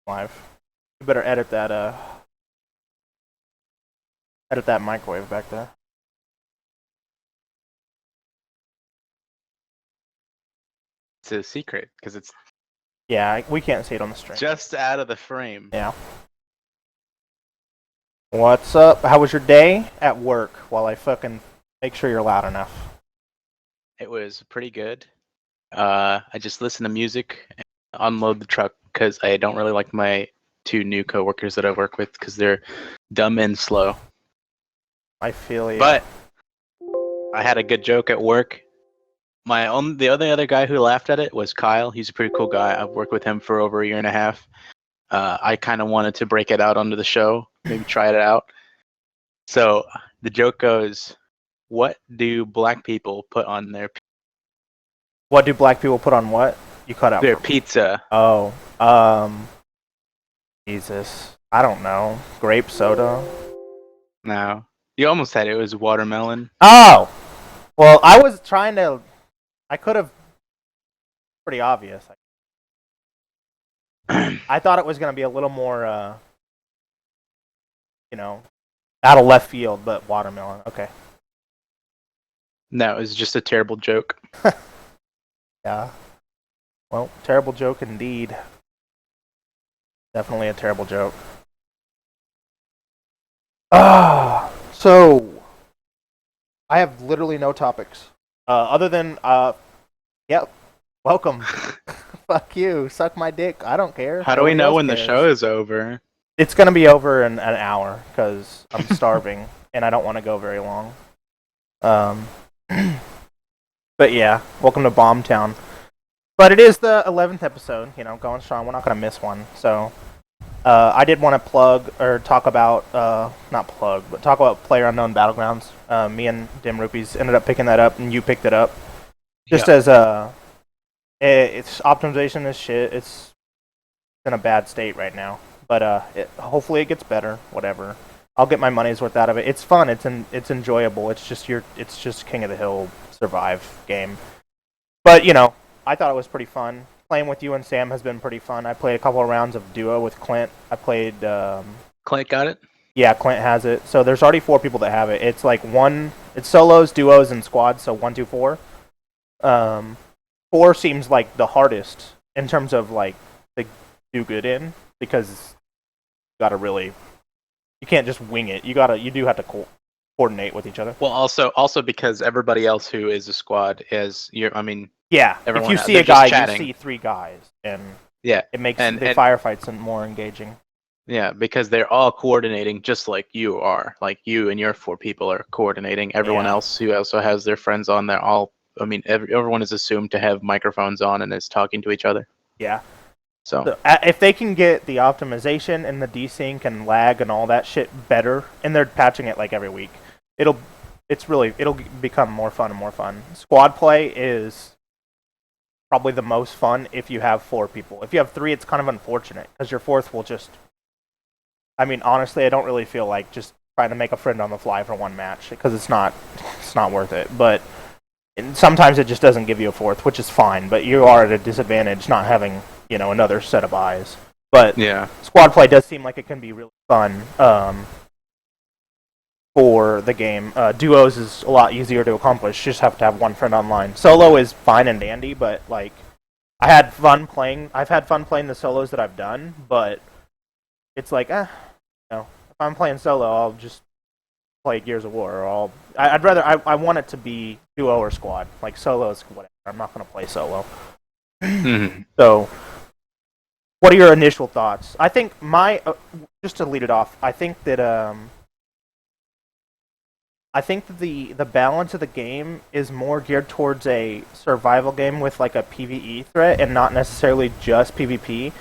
live. You better edit that microwave back there. It's a secret because it's Yeah, we can't see it on the stream. just out of the frame. Yeah. What's up? How was your day at work? While I fucking make sure you're loud enough. It was pretty good. I just listened to music and unload the truck because I don't really like my two new coworkers that I work with because they're dumb and slow. I feel you. But I had a good joke at work. The only other guy who laughed at it was Kyle. He's a pretty cool guy. I've worked with him for over a year and a half. I kind of wanted to break it out onto the show, maybe try it out. So the joke goes, "What do black people put on What do black people put on what? You cut out. their pizza?" Oh, Jesus. I don't know. Grape soda. No, you almost had it. It was watermelon. Oh! Well, I was trying to... I could have... Pretty obvious. I thought it was going to be a little more, out of left field, but watermelon. Okay. No, it was just a terrible joke. Yeah. Well, terrible joke indeed. Definitely a terrible joke. So I have literally no topics. Other than yep. Welcome. Fuck you. Suck my dick. I don't care. How do we Nobody know else when the cares. show is over? It's gonna be over in an hour because I'm starving and I don't want to go very long. But yeah, welcome to Bombtown. But it is the 11th episode, going strong. We're not gonna miss one. So I did want to plug or talk about not plug, but talk about PlayerUnknown Battlegrounds. Me and Dim Rupees ended up picking that up, and you picked it up. Just as its optimization is shit. It's in a bad state right now, but hopefully it gets better. Whatever. I'll get my money's worth out of it. It's fun. It's enjoyable. It's just King of the Hill survive game. But I thought it was pretty fun. Playing with you and Sam has been pretty fun. I played a couple of rounds of duo with Clint. I played. Clint got it? Yeah, Clint has it. So there's already 4 people that have it. It's like it's solos, duos, and squads. So 1, 2, 4. 4 seems like the hardest in terms of like to do good in because you can't just wing it. You do have to coordinate with each other. Well, also because everybody else who is a squad is Yeah, everyone, if you see they're a guy, just chatting. you see 3 guys, and Yeah, it makes and the firefights more engaging. Yeah, because they're all coordinating just like you are. Like you and your 4 people are coordinating. Everyone else who also has their friends on, they're all. Everyone is assumed to have microphones on and is talking to each other. Yeah. So if they can get the optimization and the desync and lag and all that shit better, and they're patching it like every week, it'll become more fun and more fun. Squad play is probably the most fun if you have 4 people. If you have 3, it's kind of unfortunate because your 4th will just. Honestly, I don't really feel like just trying to make a friend on the fly for one match because it's not worth it. But sometimes it just doesn't give you a 4th, which is fine. But you are at a disadvantage not having another set of eyes. But yeah, squad play does seem like it can be really fun for the game. Duos is a lot easier to accomplish. You just have to have one friend online. Solo is fine and dandy, but like I've had fun playing the solos that I've done, but it's like if I'm playing solo, I'll just play Gears of War, or I'd rather I want it to be duo or squad. Like solo is whatever. I'm not gonna play solo. Mm-hmm. So, what are your initial thoughts? I think just to lead it off, I think that the balance of the game is more geared towards a survival game with like a PvE threat and not necessarily just PvP.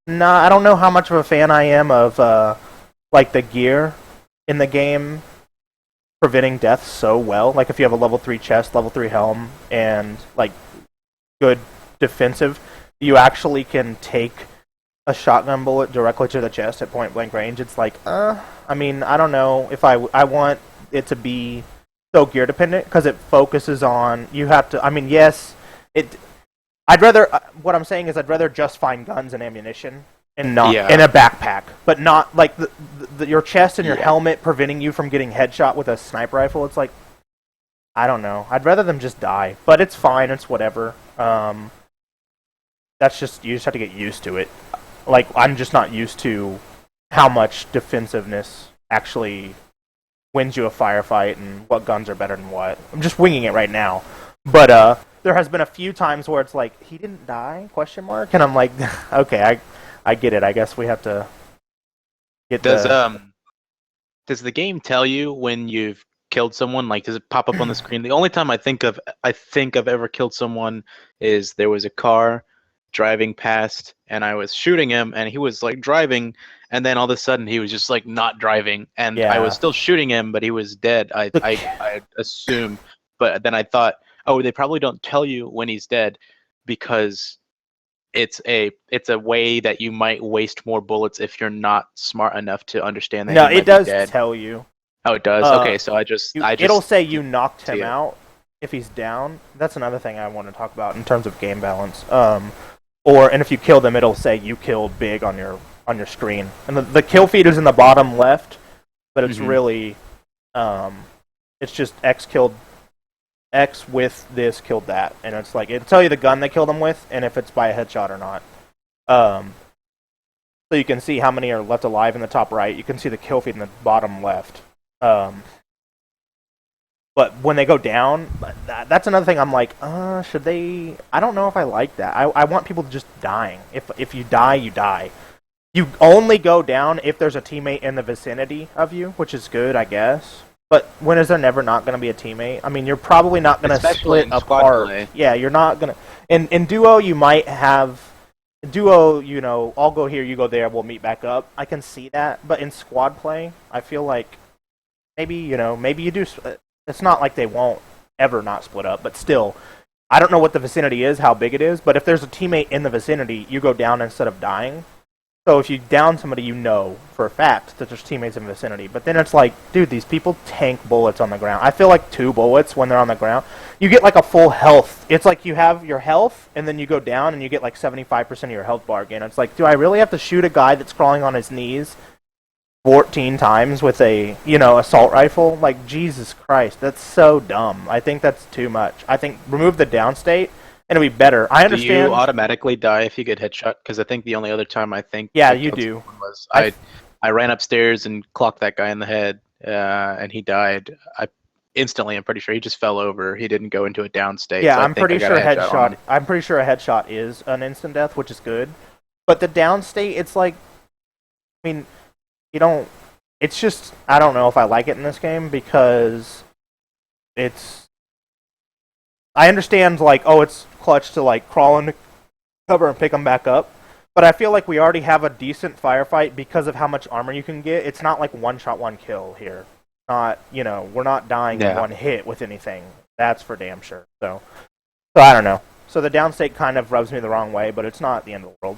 Nah, I don't know how much of a fan I am of like the gear in the game preventing death so well. Like if you have a level 3 chest, level 3 helm, and like good defensive, you actually can take a shotgun bullet directly to the chest at point blank range. It's like, I don't know if I want it to be so gear dependent because it focuses on you have to. Yes, it. I'd rather. What I'm saying is, I'd rather just find guns and ammunition and not Yeah. in a backpack, but not like your chest and your Yeah. helmet preventing you from getting headshot with a sniper rifle. It's like, I don't know. I'd rather them just die, but it's fine. It's whatever. That's just, you just have to get used to it. Like, I'm just not used to how much defensiveness actually wins you a firefight and what guns are better than what. I'm just winging it right now. But there has been a few times where it's like, he didn't die? Question mark. And I'm like, okay, I get it. I guess we have to get Does the game tell you when you've killed someone? Like, does it pop up on the screen? The only time I think I've ever killed someone is there was a car driving past and I was shooting him and he was like driving and then all of a sudden he was just like not driving and I Yeah. was still shooting him but he was dead. I assume, but then I thought, oh, they probably don't tell you when he's dead because it's a way that you might waste more bullets if you're not smart enough to understand that No, he might it does be dead. tell you. Oh, it does. Okay, so It'll say you knocked him see it. out if he's down. That's another thing I want to talk about in terms of game balance. And if you kill them, it'll say you killed big on your screen. And the kill feed is in the bottom left, but it's really, it's just X killed X with this, killed that, and it's like it'll tell you the gun they killed him with, and if it's by a headshot or not. So you can see how many are left alive in the top right. You can see the kill feed in the bottom left. But when they go down, that's another thing. I'm like, should they? I don't know if I like that. I want people to just dying. If you die, you die. You only go down if there's a teammate in the vicinity of you, which is good, I guess. But when is there never not going to be a teammate? I mean, you're probably not going to Especially split in squad apart. play. Yeah, you're not going to. In duo, you might have. Duo, you know, I'll go here, you go there, we'll meet back up. I can see that. But in squad play, I feel like maybe you do. It's not like they won't ever not split up, but still, I don't know what the vicinity is, how big it is, but if there's a teammate in the vicinity, you go down instead of dying. So if you down somebody, you know for a fact that there's teammates in the vicinity. But then it's like, dude, these people tank bullets on the ground. I feel like 2 bullets when they're on the ground. You get like a full health. It's like you have your health, and then you go down, and you get like 75% of your health bar again. It's like, do I really have to shoot a guy that's crawling on his knees 14 times with a, assault rifle? Like, Jesus Christ, that's so dumb. I think that's too much. I think remove the downstate, and it'll be better. I understand. Do you automatically die if you get headshot? Because I think the only other time I think Yeah, I you killed do. someone was I ran upstairs and clocked that guy in the head, and he died. Instantly, I'm pretty sure he just fell over. He didn't go into a down state. Yeah, so I'm pretty sure headshot. I'm pretty sure a headshot is an instant death, which is good. But the down state, it's like, I mean, you don't. It's just, I don't know if I like it in this game because it's. I understand, like, oh, it's clutch to like crawl into cover and pick them back up, but I feel like we already have a decent firefight because of how much armor you can get. It's not like one shot, one kill here. Not, we're not dying in one hit with anything. That's for damn sure. So I don't know. So the downstate kind of rubs me the wrong way, but it's not the end of the world.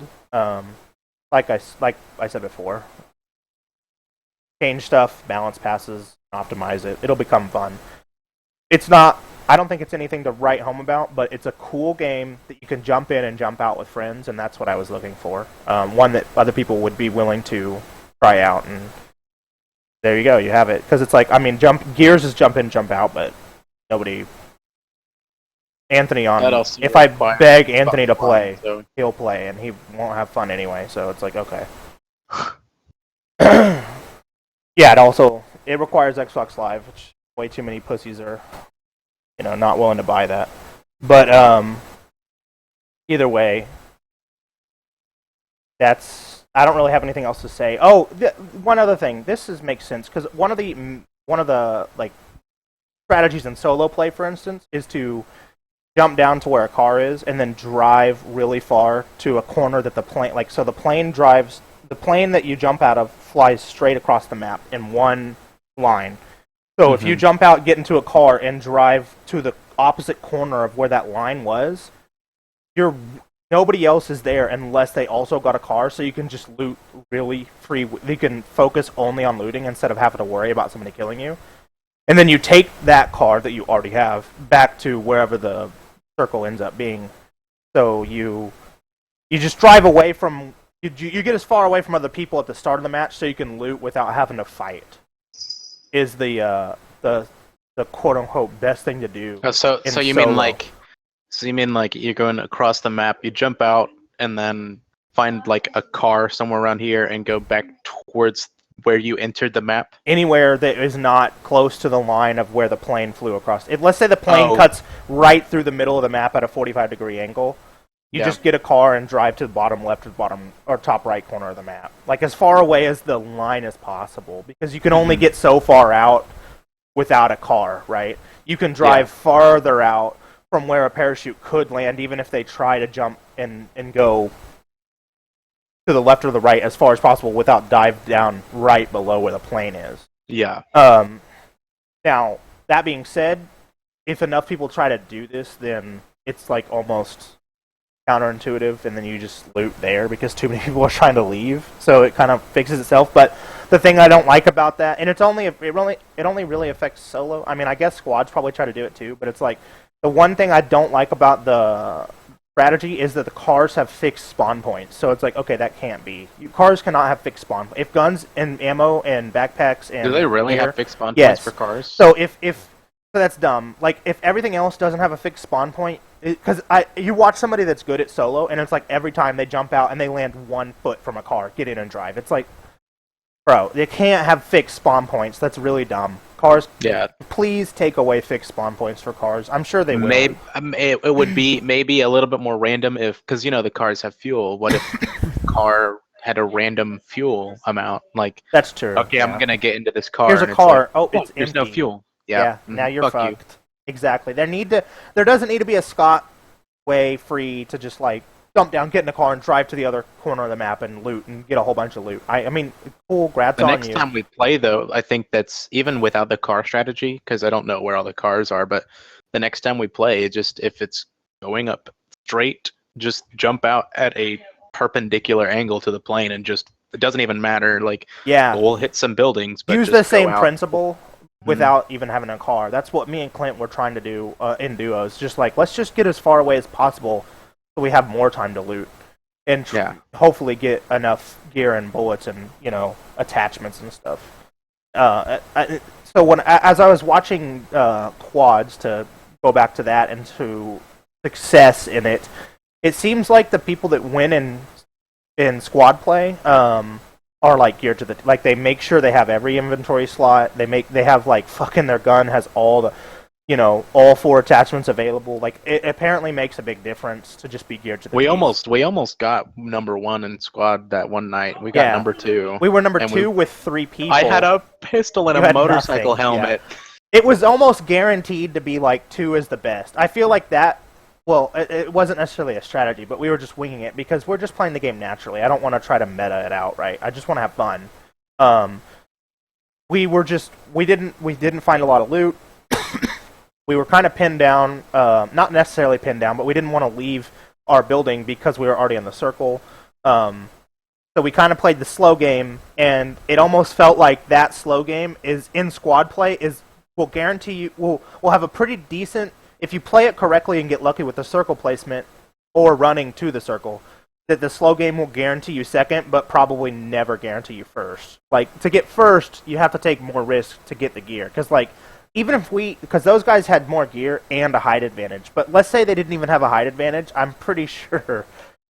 Like I said before, change stuff, balance passes, optimize it. It'll become fun. It's not. I don't think it's anything to write home about, but it's a cool game that you can jump in and jump out with friends, and that's what I was looking for. One that other people would be willing to try out, and there you go, you have it. Because it's like, I mean, Gears is jump in, jump out, but nobody. Anthony on. If I beg Anthony to play, he'll play, and he won't have fun anyway. So it's like, okay. Yeah, it requires Xbox Live, which way too many pussies are, not willing to buy that. But either way, I don't really have anything else to say. Oh, one other thing. Makes sense because one of the like strategies in solo play, for instance, is to jump down to where a car is and then drive really far to a corner that the plane, like, so the plane that you jump out of flies straight across the map in one line. So if you jump out, get into a car, and drive to the opposite corner of where that line was, nobody else is there unless they also got a car, so you can just loot really free. You can focus only on looting instead of having to worry about somebody killing you. And then you take that car that you already have back to wherever the circle ends up being. So you just drive away from you get as far away from other people at the start of the match so you can loot without having to fight. Is the quote unquote best thing to do. So you solo. mean like, you're going across the map, you jump out and then find like a car somewhere around here and go back towards where you entered the map? Anywhere that is not close to the line of where the plane flew across. If let's say the plane cuts right through the middle of the map at a 45-degree angle, you just get a car and drive to the bottom left or top right corner of the map. Like as far away as the line as possible, because you can only get so far out without a car, right? You can drive farther out from where a parachute could land, even if they try to jump and go to the left or the right as far as possible without dive down right below where the plane is. Yeah. Now, that being said, if enough people try to do this, then it's like almost counterintuitive, and then you just loot there because too many people are trying to leave, so it kind of fixes itself. But the thing I don't like about that, and it only really affects solo. I mean, I guess squads probably try to do it too, but it's like the one thing I don't like about the strategy is that the cars have fixed spawn points. So it's like, okay, that can't be. Cars cannot have fixed spawn points. If guns and ammo and backpacks and do they really have fixed spawn points for cars? So so that's dumb. Like if everything else doesn't have a fixed spawn point, because you watch somebody that's good at solo, and it's like every time they jump out and they land 1 foot from a car, get in and drive. It's like, bro, they can't have fixed spawn points. That's really dumb. Cars, please take away fixed spawn points for cars. I'm sure they will. Maybe it would be maybe a little bit more random because the cars have fuel. What if the car had a random fuel amount? Like that's true. Okay, I'm gonna get into this car. Here's a car. It's there's empty. No fuel. Yeah. Now you're fucked. You. Exactly. There doesn't need to be a Scott way free to just like jump down, get in a car, and drive to the other corner of the map and loot and get a whole bunch of loot. I mean, cool, grats on you. The next time we play, though, I think that's even without the car strategy, because I don't know where all the cars are, but the next time we play, if it's going up straight, just jump out at a perpendicular angle to the plane and it doesn't even matter. Like, we'll hit some buildings, but use the same principle without even having a car. That's what me and Clint were trying to do in duos. Just like, let's just get as far away as possible so we have more time to loot and hopefully get enough gear and bullets and attachments and stuff. So as I was watching quads, to go back to that and to success in it, it seems like the people that win in squad play are like geared to they make sure they have every inventory slot. They have like fucking their gun has all the all 4 attachments available. Like it apparently makes a big difference to just be geared to the we almost got number 1 in squad that one night. We got number 2. We were number 2 with 3 people. I had a pistol and a motorcycle helmet. Yeah. It was almost guaranteed to be like 2 is the best. I feel like that. Well, it wasn't necessarily a strategy, but we were just winging it because we're just playing the game naturally. I don't want to try to meta it out, right? I just want to have fun. We didn't find a lot of loot. We were kind of pinned down, not necessarily pinned down, but we didn't want to leave our building because we were already in the circle. So we kind of played the slow game, and it almost felt like that slow game is in squad play will guarantee you will have a pretty decent, if you play it correctly and get lucky with the circle placement or running to the circle, that the slow game will guarantee you second, but probably never guarantee you first. Like to get first, you have to take more risk to get the gear, because like. Even if because those guys had more gear and a height advantage, but let's say they didn't even have a height advantage, I'm pretty sure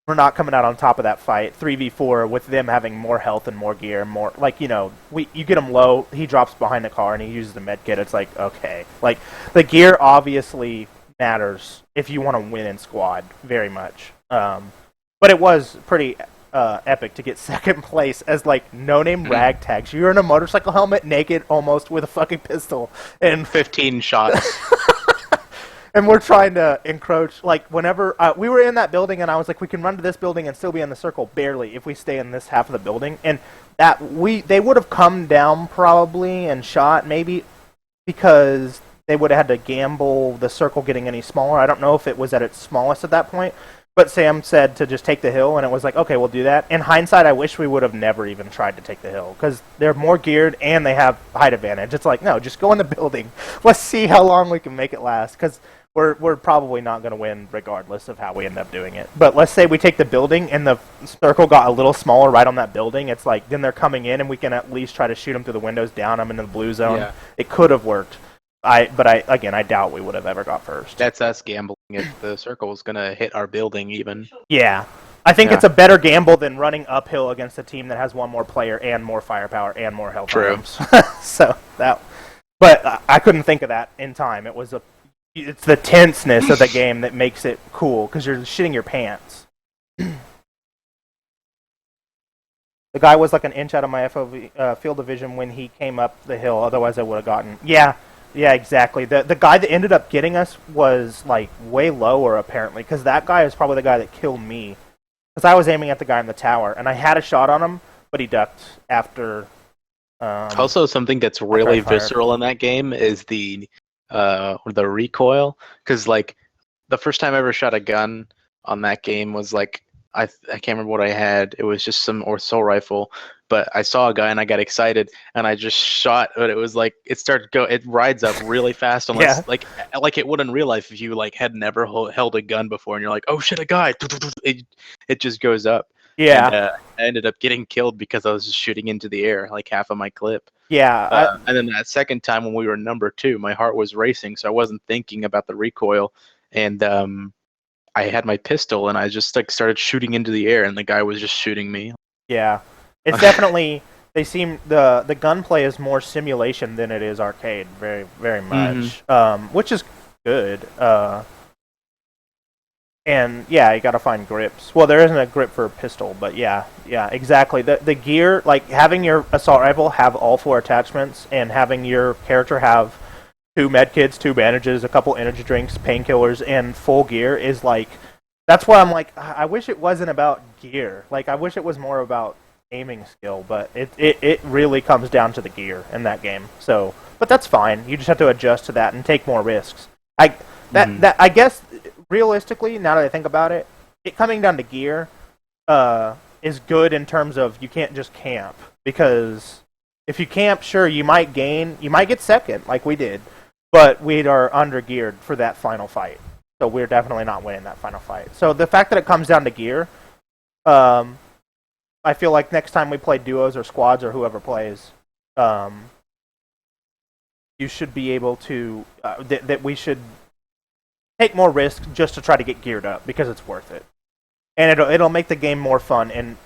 we're not coming out on top of that fight 3v4 with them having more health and more gear and more, like, you get him low, he drops behind the car and he uses the med kit, it's like, okay. Like, the gear obviously matters if you want to win in squad, very much. But it was pretty epic to get second place as like no-name ragtags. You're in a motorcycle helmet, naked, almost with a fucking pistol, and 15 shots. And we're trying to encroach. Like whenever we were in that building, and I was like, we can run to this building and still be in the circle barely if we stay in this half of the building. And they would have come down probably and shot maybe because they would have had to gamble the circle getting any smaller. I don't know if it was at its smallest at that point. But Sam said to just take the hill, and it was like, okay, we'll do that. In hindsight, I wish we would have never even tried to take the hill, because they're more geared and they have height advantage. It's like, no, just go in the building. Let's see how long we can make it last, because we're probably not going to win regardless of how we end up doing it. But let's say we take the building and the circle got a little smaller right on that building. It's like then they're coming in and we can at least try to shoot them through the windows, down them into the blue zone. Yeah. It could have worked. But I doubt we would have ever got first. That's us gambling if the circle is gonna hit our building even. Yeah. I think Yeah. it's a better gamble than running uphill against a team that has one more player and more firepower and more health True. items. But I couldn't think of that in time. It's the tenseness of the game that makes it cool because you're shitting your pants. The guy was like an inch out of my FOV field of vision when he came up the hill. Otherwise, I would have gotten. Yeah, exactly. The guy that ended up getting us was like way lower apparently because that guy is probably the guy that killed me. Because I was aiming at the guy in the tower and I had a shot on him, but he ducked after. Also, something that's really visceral in that game is the recoil. Because like the first time I ever shot a gun on that game was like I can't remember what I had. It was just some assault rifle, but I saw a guy and I got excited and I just shot. But it was like it rides up really fast unless like it would in real life if you like had never held a gun before and you're like, oh shit, a guy. It just goes up. Yeah. And, I ended up getting killed because I was just shooting into the air, like half of my clip. Yeah. And then that second time when we were number 2, my heart was racing, so I wasn't thinking about the recoil. And I had my pistol, and I just like started shooting into the air, and the guy was just shooting me. Yeah. It's definitely... They seem... The gunplay is more simulation than it is arcade, very, very much. Which is good. And yeah, you gotta find grips. Well, there isn't a grip for a pistol, but yeah, exactly. The gear, like having your assault rifle have all 4 attachments, and having your character have 2 medkits, 2 bandages, a couple energy drinks, painkillers, and full gear is like. That's why I'm like, I wish it wasn't about gear. Like, I wish it was more about aiming skill, but it really comes down to the gear in that game. So, but that's fine. You just have to adjust to that and take more risks. I guess. Realistically, now that I think about it, coming down to gear is good in terms of you can't just camp. Because if you camp, sure, you might get second, like we did, but we are under-geared for that final fight. So we're definitely not winning that final fight. So the fact that it comes down to gear, I feel like next time we play duos or squads or whoever plays, you should be able to, that we should take more risk just to try to get geared up because it's worth it, and it'll make the game more fun. And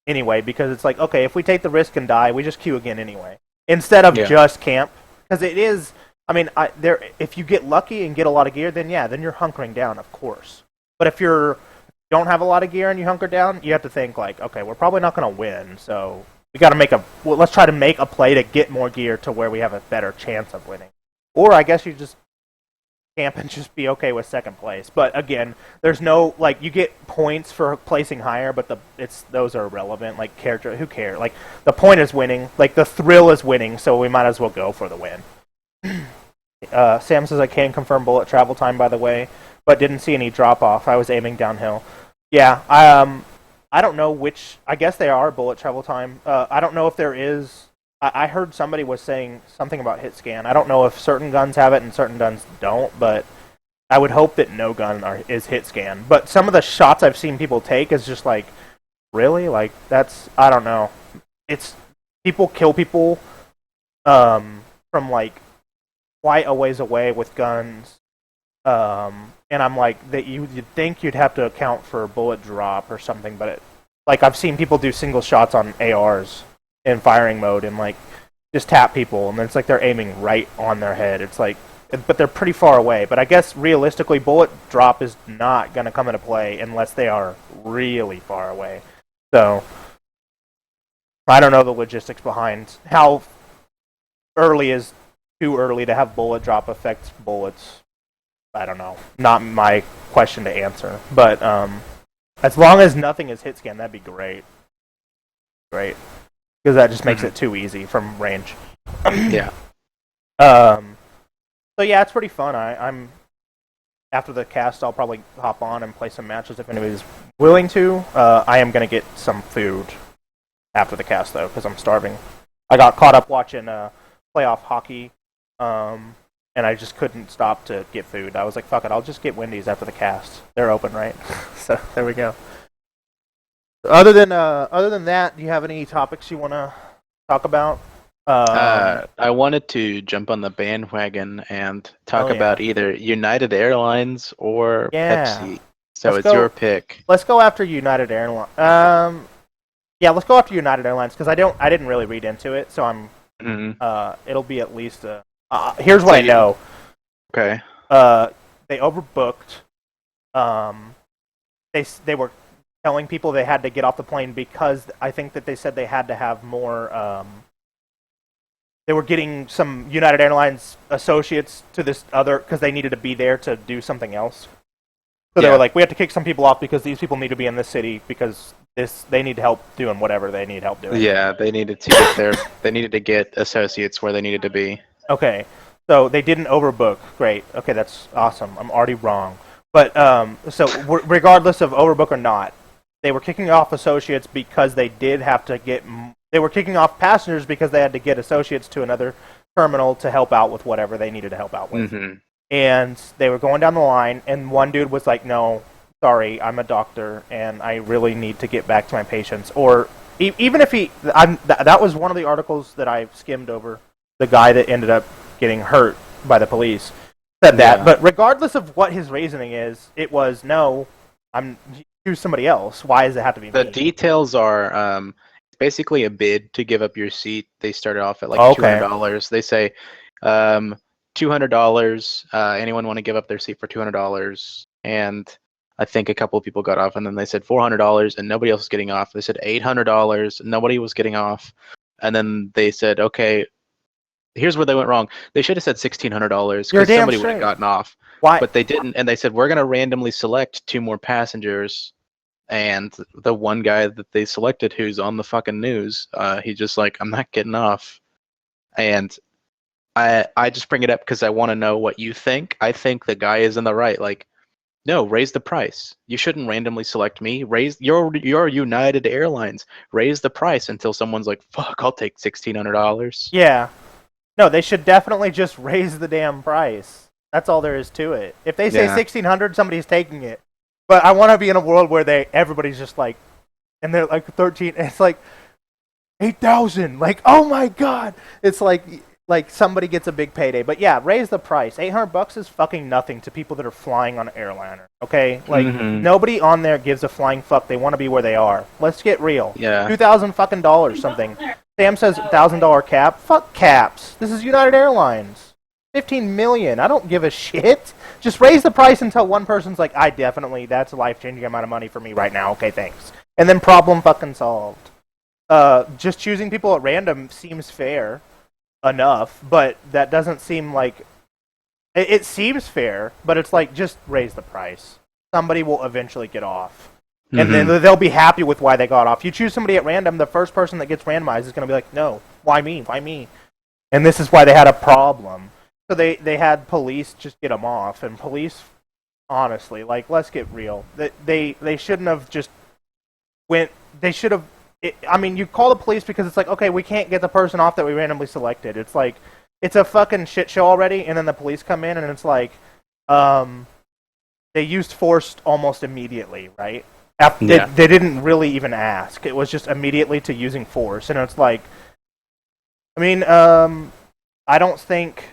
anyway, because it's like, okay, if we take the risk and die, we just queue again anyway instead of just camp. Because it is, I mean, if you get lucky and get a lot of gear, then you're hunkering down, of course. But if you don't have a lot of gear and you hunker down, you have to think like, okay, we're probably not going to win, so we got to let's try to make a play to get more gear to where we have a better chance of winning. Or I guess you just camp and just be okay with second place. But again, there's no, like, you get points for placing higher, but those are irrelevant. Like, character, who cares? Like, the point is winning. Like, the thrill is winning, so we might as well go for the win. Sam says, I can confirm bullet travel time, by the way, but didn't see any drop off. I was aiming downhill. Yeah, I don't know which, I guess they are bullet travel time. I don't know if there is. I heard somebody was saying something about hit scan. I don't know if certain guns have it and certain guns don't, but I would hope that no gun is hit scan. But some of the shots I've seen people take is just like, really? Like, that's, I don't know. It's, people kill people from like quite a ways away with guns. And I'm like, that you'd think you'd have to account for bullet drop or something, but like I've seen people do single shots on ARs in firing mode and like just tap people, and then it's like they're aiming right on their head. It's like, but they're pretty far away. But I guess realistically, bullet drop is not going to come into play unless they are really far away. So I don't know the logistics behind how early is too early to have bullet drop affect bullets. I don't know. Not my question to answer. But as long as nothing is hit scan, that'd be great. Great. Because that just makes it too easy from range. Yeah. So yeah, it's pretty fun. I'm after the cast, I'll probably hop on and play some matches if anybody's willing to. I am gonna get some food after the cast though, because I'm starving. I got caught up watching playoff hockey, and and I just couldn't stop to get food. I was like, fuck it, I'll just get Wendy's after the cast. They're open, right? So there we go. Other than that, do you have any topics you want to talk about? I wanted to jump on the bandwagon and talk Oh, yeah. about either United Airlines or Yeah. Pepsi. So Let's it's go- your pick. Let's go after United Airlines. Yeah, let's go after United Airlines because I didn't really read into it, so I'm it'll be at least a. Here's what I know. Okay. They overbooked. They were telling people they had to get off the plane because I think that they said they had to have more. They were getting some United Airlines associates to this other because they needed to be there to do something else. So they were like, we have to kick some people off because these people need to be in this city because they need help doing whatever they need help doing. Yeah, they needed to get their they needed to get associates where they needed to be. Okay, so they didn't overbook. Great. Okay, that's awesome. I'm already wrong. But regardless of overbook or not, they were kicking off associates because they did have to get. They were kicking off passengers because they had to get associates to another terminal to help out with whatever they needed to help out with. Mm-hmm. And they were going down the line, and one dude was like, "No, sorry, I'm a doctor, and I really need to get back to my patients." Or even if that was one of the articles that I skimmed over. The guy that ended up getting hurt by the police said that. Yeah. But regardless of what his reasoning is, it was no. Choose somebody else. Why does it have to be The me? details are it's basically a bid to give up your seat. They started off at like Okay. $200. They say $200. Anyone want to give up their seat for $200? And I think a couple of people got off, and then they said $400, and nobody else was getting off. They said $800, nobody was getting off, and then they said, okay, here's where they went wrong. They should have said $1,600 You're because damn somebody would have straight. gotten off. Why? But they didn't, and they said we're gonna randomly select 2 more passengers. And the one guy that they selected, who's on the fucking news, he just like, I'm not getting off. And I just bring it up because I want to know what you think. I think the guy is in the right. Like, no, raise the price. You shouldn't randomly select me. Raise your United Airlines. Raise the price until someone's like, fuck, I'll take $1,600. Yeah. No, they should definitely just raise the damn price. That's all there is to it. If they say Yeah. 1,600, somebody's taking it. But I want to be in a world where everybody's just like, and they're like 13. And it's like 8,000. Like, oh my god! It's like somebody gets a big payday. But yeah, raise the price. $800 is fucking nothing to people that are flying on an airliner. Okay, like nobody on there gives a flying fuck. They want to be where they are. Let's get real. Yeah. $2,000 fucking dollars something. Sam says $1,000 cap. Fuck caps. This is United Airlines. 15 million. I don't give a shit. Just raise the price until one person's like, that's a life-changing amount of money for me right now. Okay, thanks. And then problem fucking solved. Just choosing people at random seems fair enough, but that doesn't seem like it seems fair, but it's like just raise the price. Somebody will eventually get off. And then they'll be happy with why they got off. You choose somebody at random, the first person that gets randomized is going to be like, no, why me? Why me? And this is why they had a problem. So they had police just get them off. And police, honestly, like, let's get real. They shouldn't have just went... They should have... you call the police because it's like, okay, we can't get the person off that we randomly selected. It's like, it's a fucking shit show already, and then the police come in, and it's like, they used force almost immediately, right? They didn't really even ask. It was just immediately to using force, and it's like, I don't think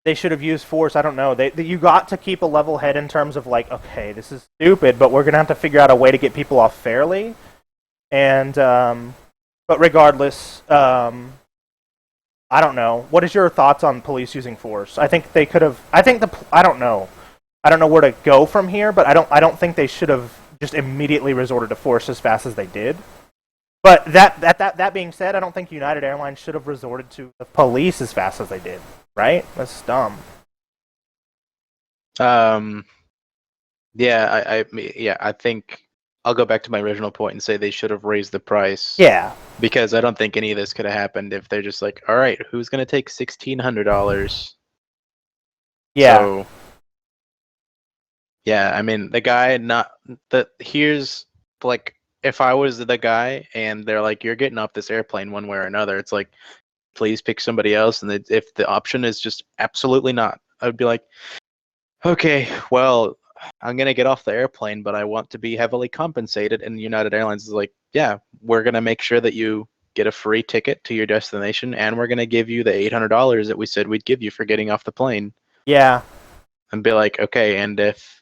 they should have used force. I don't know. You got to keep a level head in terms of like, okay, this is stupid, but we're gonna have to figure out a way to get people off fairly. And but regardless, I don't know. What is your thoughts on police using force? I think they could have. I don't know. I don't know where to go from here, but I don't think they should have just immediately resorted to force as fast as they did. But that being said, I don't think United Airlines should have resorted to the police as fast as they did. Right? That's dumb. Yeah, I think I'll go back to my original point and say they should have raised the price. Yeah. Because I don't think any of this could have happened if they're just like, all right, who's gonna take $1,600? Yeah. So, yeah, the guy here's like, if I was the guy and they're like, you're getting off this airplane one way or another, it's like, please pick somebody else. And if the option is just absolutely not, I would be like, okay, well, I'm gonna get off the airplane, but I want to be heavily compensated. And United Airlines is like, yeah, we're gonna make sure that you get a free ticket to your destination, and we're gonna give you the $800 that we said we'd give you for getting off the plane. Yeah. And be like, okay, and if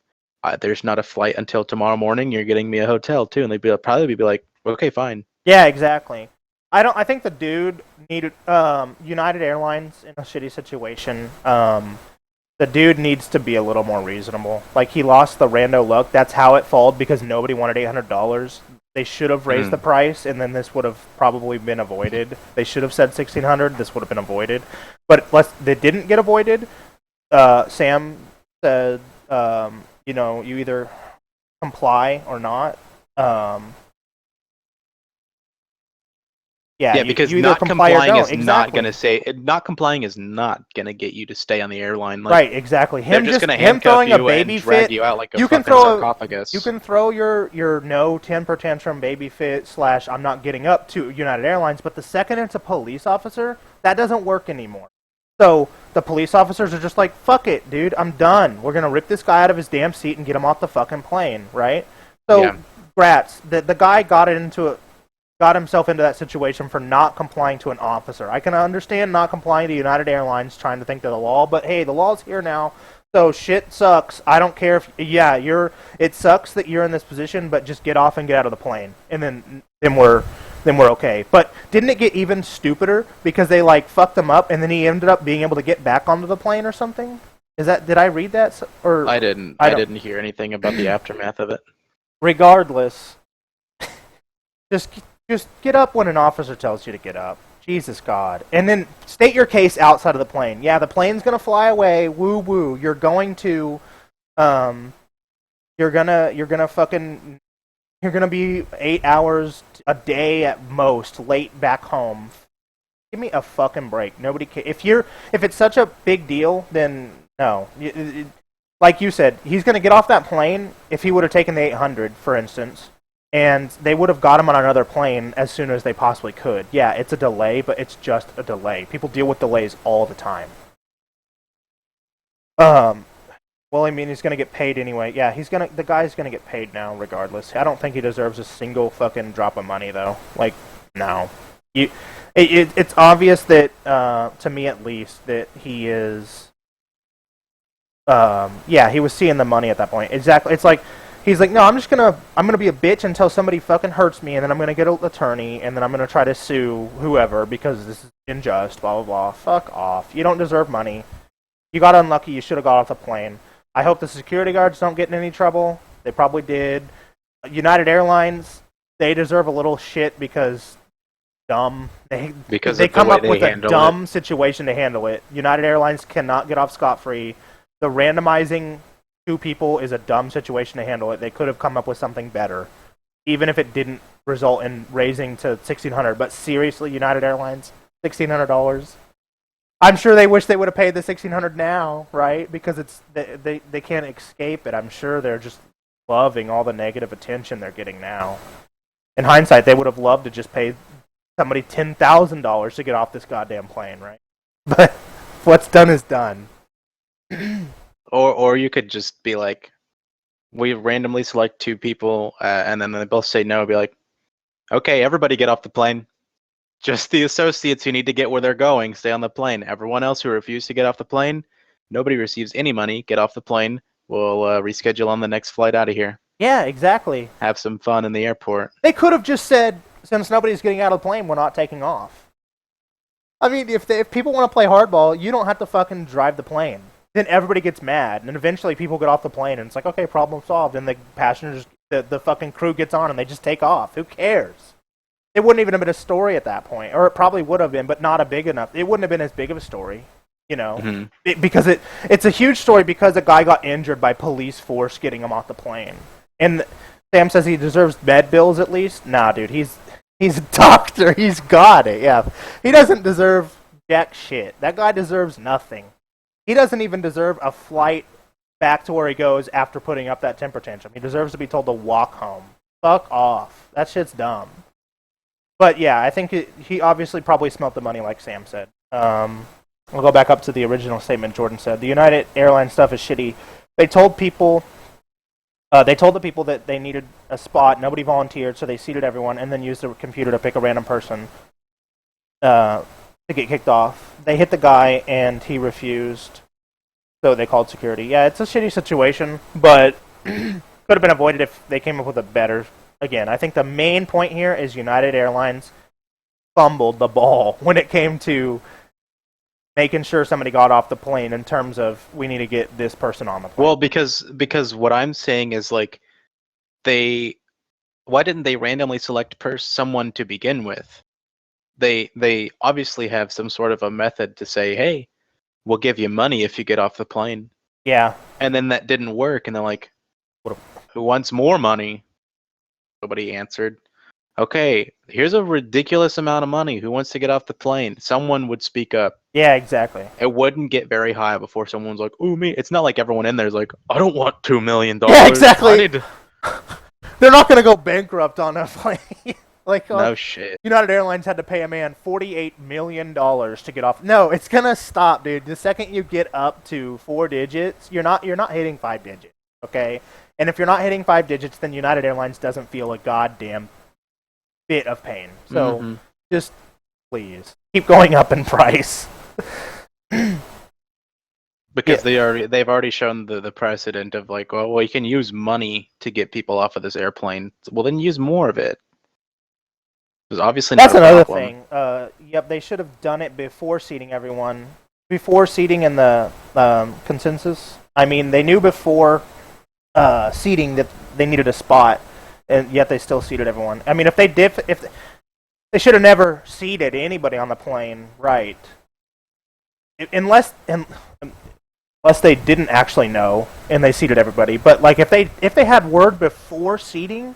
there's not a flight until tomorrow morning, you're getting me a hotel too. And they'd probably be like, okay, fine. Yeah, exactly. I think the dude needed United Airlines in a shitty situation. The dude needs to be a little more reasonable. Like, he lost the rando look. That's how it folded, because nobody wanted $800. They should have raised the price, and then this would have probably been avoided. They should have said $1,600. This would have been avoided, but they didn't get avoided. Sam said, you either comply or not. Yeah, because you either not comply or complying don't. is not going to not complying is not going to get you to stay on the airline. Like, right, exactly. They're just going to handcuff you and drag you out like a fucking sarcophagus. You can throw your no temper tantrum baby fit / I'm not getting up to United Airlines, but the second it's a police officer, that doesn't work anymore. So the police officers are just like, fuck it, dude, I'm done. We're going to rip this guy out of his damn seat and get him off the fucking plane, right? So, Grats, the guy got himself into that situation for not complying to an officer. I can understand not complying to United Airlines, trying to think to the law, but hey, the law's here now, so shit sucks. I don't care if it sucks that you're in this position, but just get off and get out of the plane, and then we're okay. But didn't it get even stupider because they like fucked him up, and then he ended up being able to get back onto the plane or something? Did I read that? Or I didn't. I didn't hear anything about the aftermath of it. Regardless, just get up when an officer tells you to get up. Jesus God. And then state your case outside of the plane. Yeah, the plane's going to fly away. Woo woo. You're going to you're going to be 8 hours a day at most late back home. Give me a fucking break. Nobody if it's such a big deal, then no. Like you said, he's going to get off that plane if he would have taken the 800, for instance. And they would have got him on another plane as soon as they possibly could. Yeah, it's a delay, but it's just a delay. People deal with delays all the time. Well, I mean, he's gonna get paid anyway. Yeah, the guy's gonna get paid now, regardless. I don't think he deserves a single fucking drop of money, though. Like, no. It's obvious that, to me at least, that he is. He was seeing the money at that point. Exactly. It's like. He's like, no, I'm gonna be a bitch until somebody fucking hurts me, and then I'm gonna get an attorney, and then I'm gonna try to sue whoever because this is unjust, blah, blah, blah. Fuck off. You don't deserve money. You got unlucky. You should have got off the plane. I hope the security guards don't get in any trouble. They probably did. United Airlines, they deserve a little shit because dumb. They come up with a dumb situation to handle it. United Airlines cannot get off scot-free. The randomizing 2 people is a dumb situation to handle it. They could have come up with something better, even if it didn't result in raising to $1,600. But seriously, United Airlines, $1,600. I'm sure they wish they would have paid the $1,600 now, right? Because they can't escape it. I'm sure they're just loving all the negative attention they're getting now. In hindsight, they would have loved to just pay somebody $10,000 to get off this goddamn plane, right? But what's done is done. Or you could just be like, we randomly select 2 people, and then they both say no. Be like, okay, everybody get off the plane. Just the associates who need to get where they're going, stay on the plane. Everyone else who refused to get off the plane, nobody receives any money. Get off the plane. We'll reschedule on the next flight out of here. Yeah, exactly. Have some fun in the airport. They could have just said, since nobody's getting out of the plane, we're not taking off. I mean, if people want to play hardball, you don't have to fucking drive the plane. Then everybody gets mad, and then eventually people get off the plane, and it's like, okay, problem solved, and the passengers, the fucking crew gets on, and they just take off. Who cares? It wouldn't even have been a story at that point, or it probably would have been, but not a big enough. It wouldn't have been as big of a story, you know, because it's a huge story because a guy got injured by police force getting him off the plane. And Sam says he deserves med bills at least. Nah, dude, he's a doctor. He's got it. Yeah, he doesn't deserve jack shit. That guy deserves nothing. He doesn't even deserve a flight back to where he goes after putting up that temper tantrum. He deserves to be told to walk home. Fuck off. That shit's dumb. But yeah, I think he obviously probably smelt the money, like Sam said. We'll go back up to the original statement Jordan said. The United Airlines stuff is shitty. They told people, they told the people that they needed a spot. Nobody volunteered, so they seated everyone and then used the computer to pick a random person to get kicked off. They hit the guy and he refused, so they called security. Yeah, it's a shitty situation, but could have been avoided if they came up with a better. Again, I think the main point here is United Airlines fumbled the ball when it came to making sure somebody got off the plane in terms of we need to get this person on the plane. Well, because what I'm saying is like why didn't they randomly select someone to begin with? They obviously have some sort of a method to say, hey, we'll give you money if you get off the plane. Yeah. And then that didn't work, and they're like, who wants more money? Nobody answered. Okay, here's a ridiculous amount of money. Who wants to get off the plane? Someone would speak up. Yeah, exactly. It wouldn't get very high before someone's like, "Ooh, me." It's not like everyone in there is like, "I don't want $2 million." Yeah, exactly. I need to... They're not going to go bankrupt on a plane. Like, no shit. United Airlines had to pay a man $48 million to get off. No, it's going to stop, dude. The second you get up to 4 digits, you're not hitting 5 digits, okay? And if you're not hitting 5 digits, then United Airlines doesn't feel a goddamn bit of pain. So just please keep going up in price. Because they've already shown the precedent of like, well, you can use money to get people off of this airplane. Well, then use more of it. Because obviously that's not a another problem. thing. Yep, they should have done it before seating everyone. Before seating in the consensus. I mean, they knew before seating that they needed a spot, and yet they still seated everyone. I mean, if they should have never seated anybody on the plane, right? Unless they didn't actually know and they seated everybody. But like if they had word before seating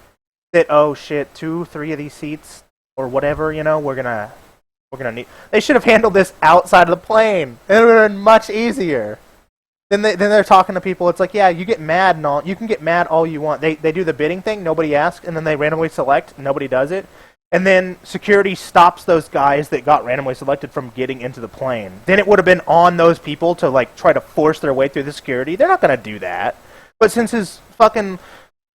that, oh shit, 2-3 of these seats or whatever, you know, we're gonna need. They should have handled this outside of the plane. It would have been much easier. Then they're talking to people. It's like, yeah, you get mad and all. You can get mad all you want. They do the bidding thing. Nobody asks, and then they randomly select. Nobody does it, and then security stops those guys that got randomly selected from getting into the plane. Then it would have been on those people to like try to force their way through the security. They're not gonna do that. But since his fucking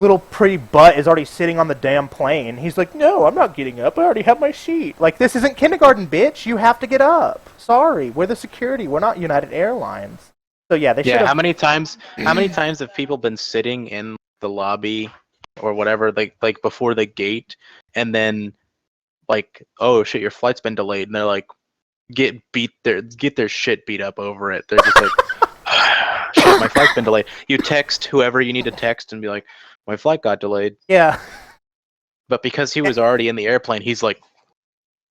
little pretty butt is already sitting on the damn plane, he's like, no, I'm not getting up. I already have my seat. Like, this isn't kindergarten, bitch. You have to get up. Sorry, we're the security. We're not United Airlines. So yeah, they should. Yeah, how many times have people been sitting in the lobby or whatever, like before the gate, and then like, oh shit, your flight's been delayed, and they're like, get their shit beat up over it. They're just like, shit, my flight's been delayed. You text whoever you need to text and be like, my flight got delayed. Yeah. But because he was already in the airplane, he's like,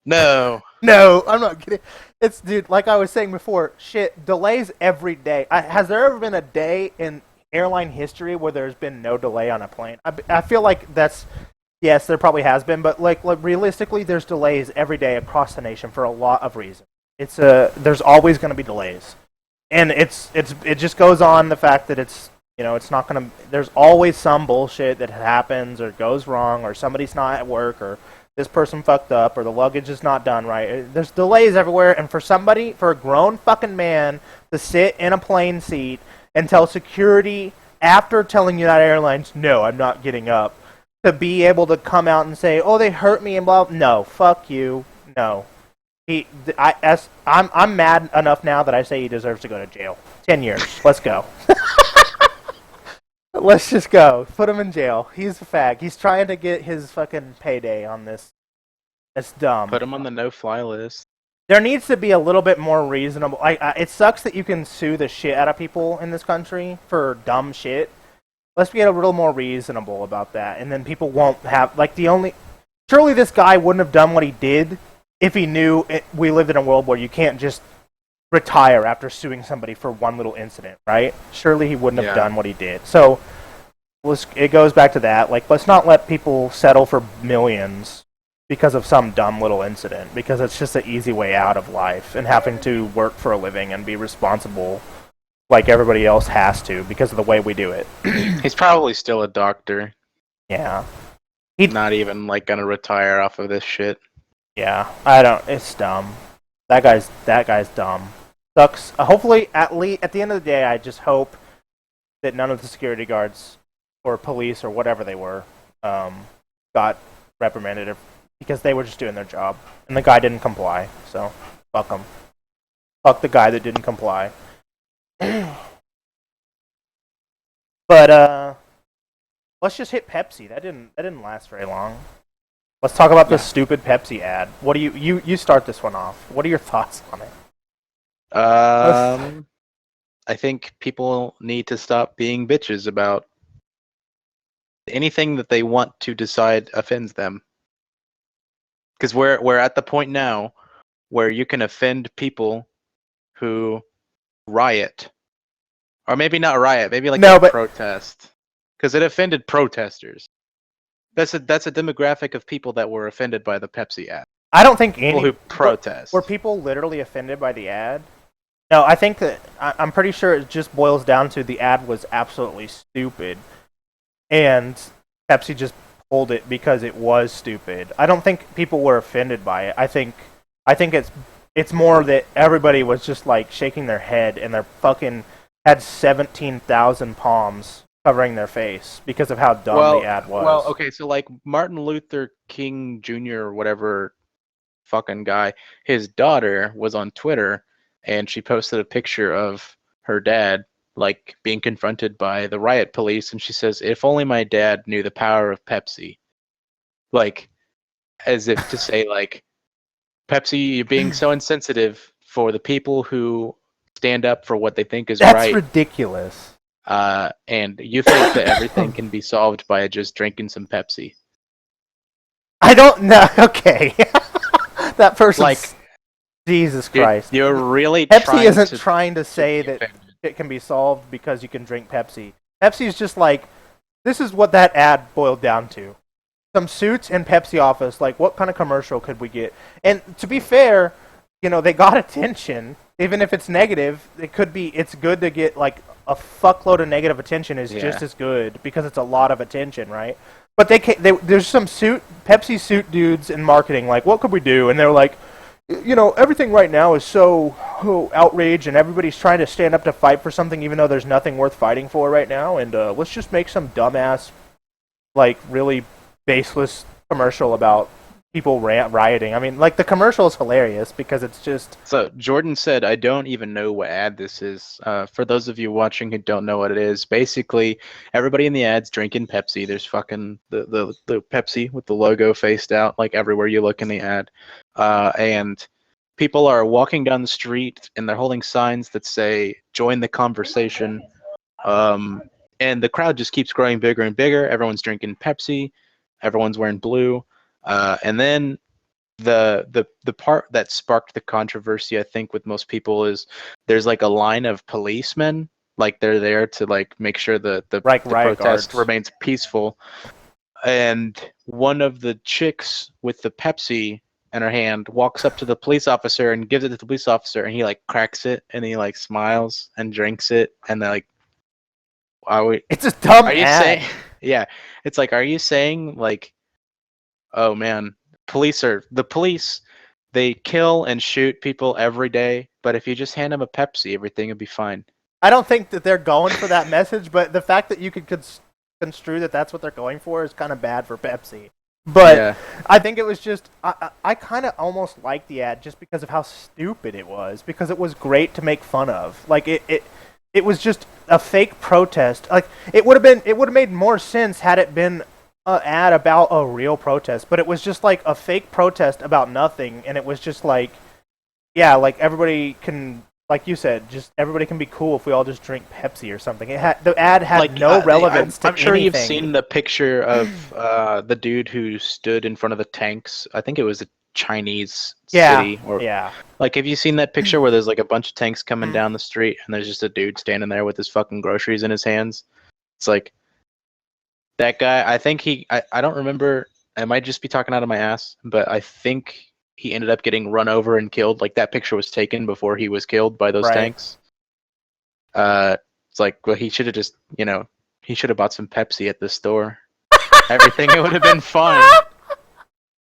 no, I'm not kidding. It's, dude, like I was saying before, shit, delays every day. Has there ever been a day in airline history where there's been no delay on a plane? I feel like yes, there probably has been, but like realistically, there's delays every day across the nation for a lot of reasons. There's always going to be delays, and it just goes on the fact that it's, you know, it's not going to. There's always some bullshit that happens or goes wrong, or somebody's not at work, or this person fucked up, or the luggage is not done right. There's delays everywhere, and for a grown fucking man to sit in a plane seat and tell security, after telling United Airlines, no, I'm not getting up, to be able to come out and say, oh, they hurt me and blah, no, fuck you, no. I'm mad enough now that I say he deserves to go to jail. 10 years. Let's go. Let's just go. Put him in jail. He's a fag. He's trying to get his fucking payday on this. It's dumb. Put him on the no-fly list. There needs to be a little bit more reasonable. It sucks that you can sue the shit out of people in this country for dumb shit. Let's get a little more reasonable about that, and then people won't have surely this guy wouldn't have done what he did if he knew we lived in a world where you can't just retire after suing somebody for one little incident, right? Surely he wouldn't have done what he did. So it goes back to that. Like, let's not let people settle for millions because of some dumb little incident, because it's just an easy way out of life and having to work for a living and be responsible like everybody else has to because of the way we do it. He's probably still a doctor. Yeah. Not even like gonna retire off of this shit. Yeah, I don't. It's dumb. That guy's dumb. Sucks. Hopefully, at the end of the day, I just hope that none of the security guards or police or whatever they were got reprimanded because they were just doing their job and the guy didn't comply. So fuck him. Fuck the guy that didn't comply. But let's just hit Pepsi. That didn't last very long. Let's talk about this stupid Pepsi ad. What do you start this one off? What are your thoughts on it? I think people need to stop being bitches about anything that they want to decide offends them. Because we're at the point now where you can offend people who riot, or maybe not riot, maybe like No, a but protest, because it offended protesters. That's a demographic of people that were offended by the Pepsi ad. I don't think People who protest. Were people literally offended by the ad? No, I think that I'm pretty sure it just boils down to the ad was absolutely stupid, and Pepsi just pulled it because it was stupid. I don't think people were offended by it. I think it's more that everybody was just like shaking their head and their fucking had 17,000 palms covering their face because of how dumb the ad was. Well, okay, so like Martin Luther King Jr. or whatever fucking guy, his daughter was on Twitter and she posted a picture of her dad like being confronted by the riot police, and she says, "If only my dad knew the power of Pepsi." Like, as if to say, like, Pepsi, you're being so insensitive for the people who stand up for what they think is That's right. ridiculous. And you think that everything can be solved by just drinking some Pepsi. I don't know. Okay. That person's Like, Jesus Christ. You're really Pepsi isn't trying to say that it can be solved because you can drink Pepsi. Pepsi's just like, this is what that ad boiled down to. Some suits in Pepsi office, like, what kind of commercial could we get? And to be fair, you know, they got attention. Even if it's negative, it's good to get, like, a fuckload of negative attention is just as good because it's a lot of attention, right? But there's some Pepsi suit dudes in marketing, like, what could we do? And they're like, you know, everything right now is so outraged, and everybody's trying to stand up to fight for something, even though there's nothing worth fighting for right now. And let's just make some dumbass, like, really baseless commercial about people rioting. I mean, like, the commercial is hilarious because it's just. So Jordan said, "I don't even know what ad this is." For those of you watching who don't know what it is, basically everybody in the ad's drinking Pepsi. There's fucking the Pepsi with the logo faced out, like everywhere you look in the ad, and people are walking down the street and they're holding signs that say "Join the conversation," and the crowd just keeps growing bigger and bigger. Everyone's drinking Pepsi. Everyone's wearing blue. And then the part that sparked the controversy, I think, with most people is there's like a line of policemen, like they're there to like make sure the protest remains peaceful. And one of the chicks with the Pepsi in her hand walks up to the police officer and gives it to the police officer, and he like cracks it and he like smiles and drinks it, and they're like, It's a dumb are you ad. saying? Yeah, it's like, are you saying like, oh man, the police, they kill and shoot people every day, but if you just hand them a Pepsi, everything would be fine. I don't think that they're going for that message, but the fact that you could construe that that's what they're going for is kind of bad for Pepsi. But yeah. I think it was just I kind of almost liked the ad just because of how stupid it was, because it was great to make fun of. Like it was just a fake protest. Like it would have made more sense had it been an ad about a real protest, but it was just like a fake protest about nothing, and it was just like, yeah, like everybody can, like you said, just everybody can be cool if we all just drink Pepsi or something. The ad had like, no relevance to anything. I'm sure you've seen the picture of the dude who stood in front of the tanks. I think it was a Chinese city. Like, have you seen that picture where there's like a bunch of tanks coming down the street and there's just a dude standing there with his fucking groceries in his hands? It's like, that guy, I think I don't remember, I might just be talking out of my ass, but I think he ended up getting run over and killed. Like, that picture was taken before he was killed by those tanks. It's like, well, he should have just, he should have bought some Pepsi at the store. Everything, it would have been fine.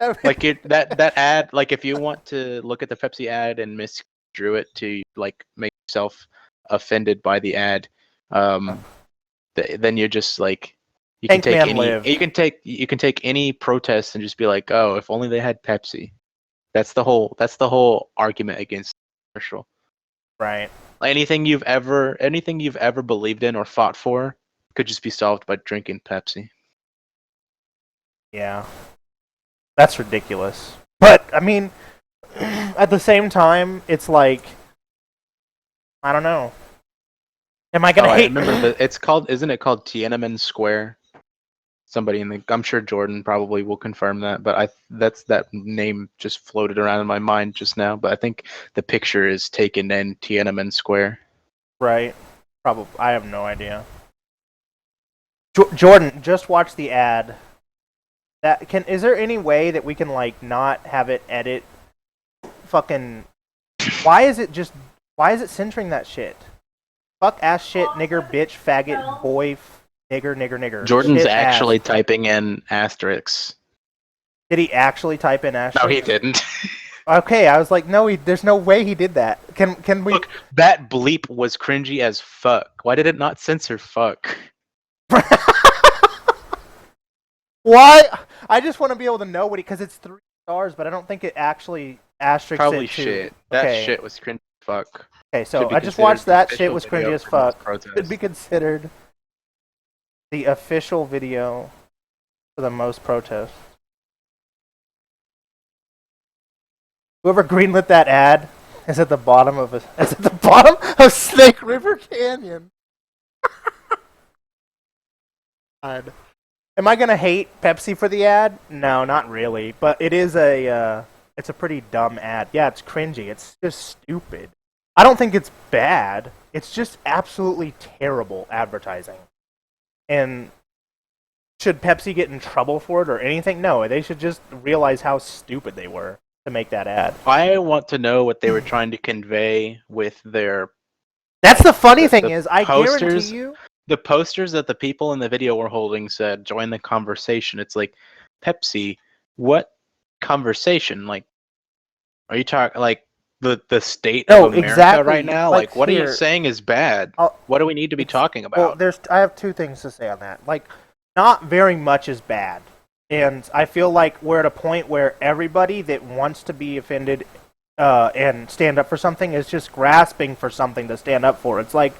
Like that ad, like if you want to look at the Pepsi ad and misdrew it to like make yourself offended by the ad, then you're just like Tank Man lived. you can take any protest and just be like, oh, if only they had Pepsi. That's the whole argument against commercial. Right. Anything you've ever believed in or fought for could just be solved by drinking Pepsi. Yeah. That's ridiculous. But I mean, at the same time, it's like, I don't know. Am I gonna I hate? remember isn't it called Tiananmen Square? Somebody I'm sure Jordan probably will confirm that, but that name just floated around in my mind just now. But I think the picture is taken in Tiananmen Square. Right. Probably. I have no idea. Jordan, just watch the ad. Is there any way that we can like not have it edit? Fucking. Why is it censoring that shit? Fuck ass shit nigger bitch faggot boy nigger. Jordan's shit actually ass. typing in asterisks. Did he actually type in asterisk? No, he didn't. Okay, I was like, no, there's no way he did that. Can we? Look, that bleep was cringy as fuck. Why did it not censor fuck? Why? I just want to be able to know what because it's 3 stars, but I don't think it actually asterisks Probably it to. shit. That Okay. shit was cringy as fuck. Okay, so Should be I just considered watched the that shit official was video cringy as for fuck. most protests. Should be considered the official video for the most protests. Whoever greenlit that ad is at the bottom of Snake River Canyon. God. Am I gonna hate Pepsi for the ad? No, not really. But it is it's a pretty dumb ad. Yeah, it's cringy. It's just stupid. I don't think it's bad. It's just absolutely terrible advertising. And should Pepsi get in trouble for it or anything? No, they should just realize how stupid they were to make that ad. I want to know what they were trying to convey with their. That's the funny thing the is, I posters- guarantee you. The posters that the people in the video were holding said "Join the conversation." It's like, Pepsi, what conversation? Like, are you talking like the state No, of America exactly. right now? Like, Like, what are you here- saying is bad? What do we need to be talking Well, about? I have 2 things to say on that. Like, not very much is bad. And I feel like we're at a point where everybody that wants to be offended and stand up for something is just grasping for something to stand up for. It's like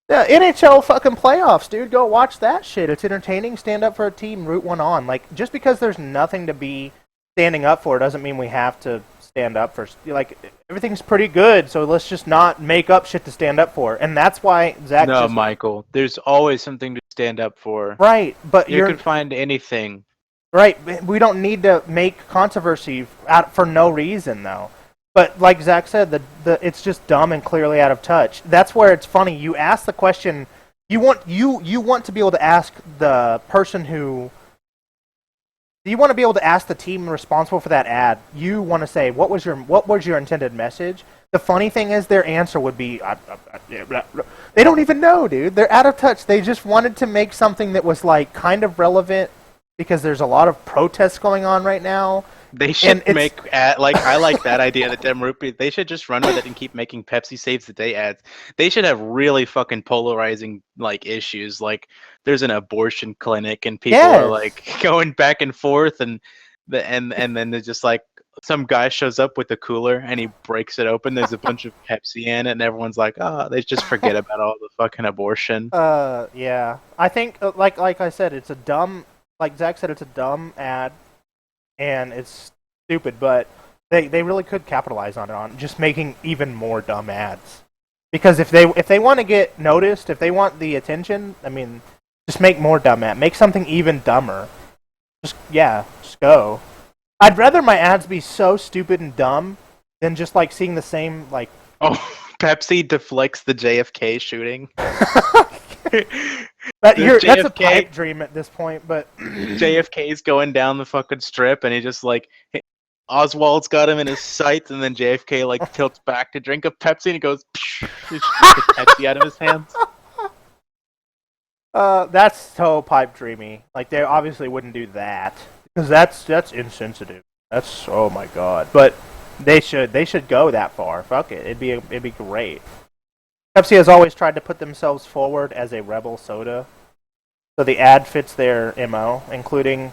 the NHL fucking playoffs, dude. Go watch that shit. It's entertaining. Stand up for a team, root one on. Like, just because there's nothing to be standing up for doesn't mean we have to stand up for. Like, everything's pretty good, so let's just not make up shit to stand up for. And that's why Zach. No, Michael. There's always something to stand up for. Right, but You can find anything. Right, we don't need to make controversy for no reason, though. But like Zach said, it's just dumb and clearly out of touch. That's where it's funny. You ask the question. You want to be able to ask the person who. You want to be able to ask the team responsible for that ad. You want to say what was your intended message. The funny thing is, their answer would be, they don't even know, dude. They're out of touch. They just wanted to make something that was like kind of relevant because there's a lot of protests going on right now. They should I like that idea that Dem Rupee. They should just run with it and keep making Pepsi Saves the Day ads. They should have really fucking polarizing like issues. Like there's an abortion clinic and people are like going back and forth and then there's just like some guy shows up with a cooler and he breaks it open. There's a bunch of Pepsi in it and everyone's like, oh, they just forget about all the fucking abortion. Yeah. I think like I said, it's a dumb. Like Zach said, it's a dumb ad. And it's stupid, but they really could capitalize on just making even more dumb ads. Because if they want to get noticed, if they want the attention, I mean, just make more dumb ads. Make something even dumber. Just go. I'd rather my ads be so stupid and dumb than just like seeing the same like. Oh, Pepsi deflects the JFK shooting. That's a pipe dream at this point, but JFK's going down the fucking strip and he just like Oswald's got him in his sights and then JFK like tilts back to drink a Pepsi and he goes he shoots the Pepsi out of his hands. That's so pipe dreamy. Like they obviously wouldn't do that because that's insensitive. That's oh my god. But they should go that far. Fuck it. It'd be great. Pepsi has always tried to put themselves forward as a rebel soda, so the ad fits their MO, including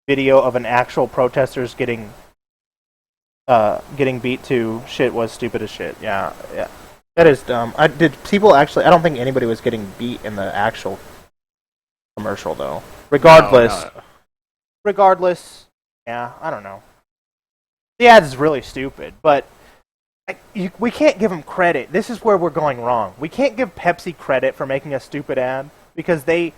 video of an actual protesters getting beat to shit was stupid as shit. Yeah, yeah. That is dumb. I don't think anybody was getting beat in the actual commercial though. Regardless, No. regardless, yeah, I don't know. The ad is really stupid, but we can't give them credit. This is where we're going wrong. We can't give Pepsi credit for making a stupid ad because they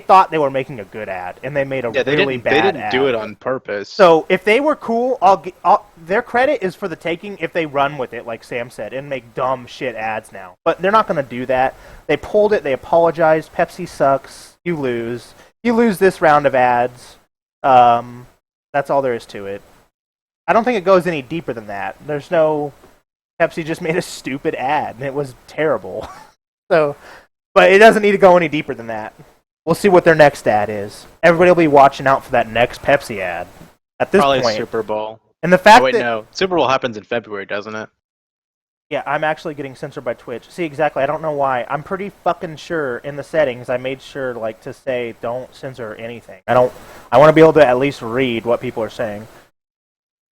thought they were making a good ad and they made a really bad ad. They didn't do it on purpose. So if they were cool, their credit is for the taking if they run with it, like Sam said, and make dumb shit ads now. But they're not going to do that. They pulled it. They apologized. Pepsi sucks. You lose. You lose this round of ads. That's all there is to it. I don't think it goes any deeper than that. There's no Pepsi just made a stupid ad and it was terrible. So, but it doesn't need to go any deeper than that. We'll see what their next ad is. Everybody will be watching out for that next Pepsi ad at this Probably point. Super Bowl. And the fact Oh, wait, that no. Super Bowl happens in February, doesn't it? yeah, I'm actually getting censored by Twitch. See, exactly. I don't know why. I'm pretty fucking sure in the settings I made sure like to say don't censor anything. I want to be able to at least read what people are saying.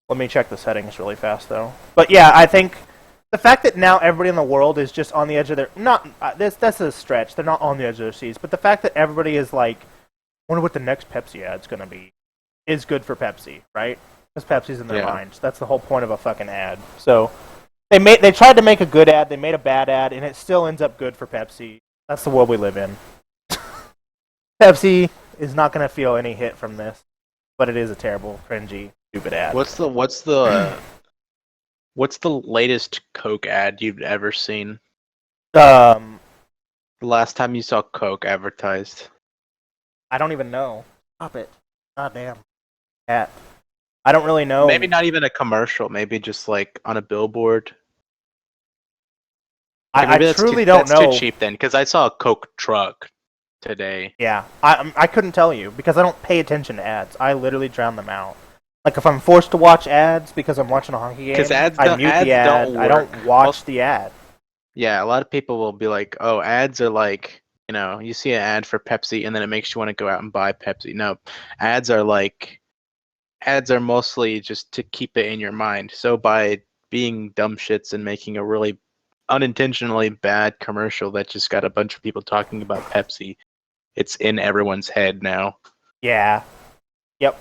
Let me check the settings really fast though. But yeah, I think the fact that now everybody in the world is just on the edge of their that's a stretch. They're not on the edge of their seats, but the fact that everybody is like, wonder what the next Pepsi ad's gonna be, is good for Pepsi, right? Because Pepsi's in their minds. That's the whole point of a fucking ad. So they tried to make a good ad, they made a bad ad, and it still ends up good for Pepsi. That's the world we live in. Pepsi is not gonna feel any hit from this, but it is a terrible, cringy, stupid ad. What's the latest Coke ad you've ever seen? The The last time you saw Coke advertised? I don't even know. Stop it. God damn. Cat. I don't really know. Maybe not even a commercial. Maybe just like on a billboard. I truly don't know. That's too cheap then, because I saw a Coke truck today. Yeah, I couldn't tell you because I don't pay attention to ads. I literally drown them out. Like if I'm forced to watch ads because I'm watching a hockey game, I mute the ad. I don't watch the ad. Yeah, a lot of people will be like, "Oh, ads are like, you see an ad for Pepsi and then it makes you want to go out and buy Pepsi." No, ads are mostly just to keep it in your mind. So by being dumb shits and making a really unintentionally bad commercial that just got a bunch of people talking about Pepsi, it's in everyone's head now. Yeah. Yep.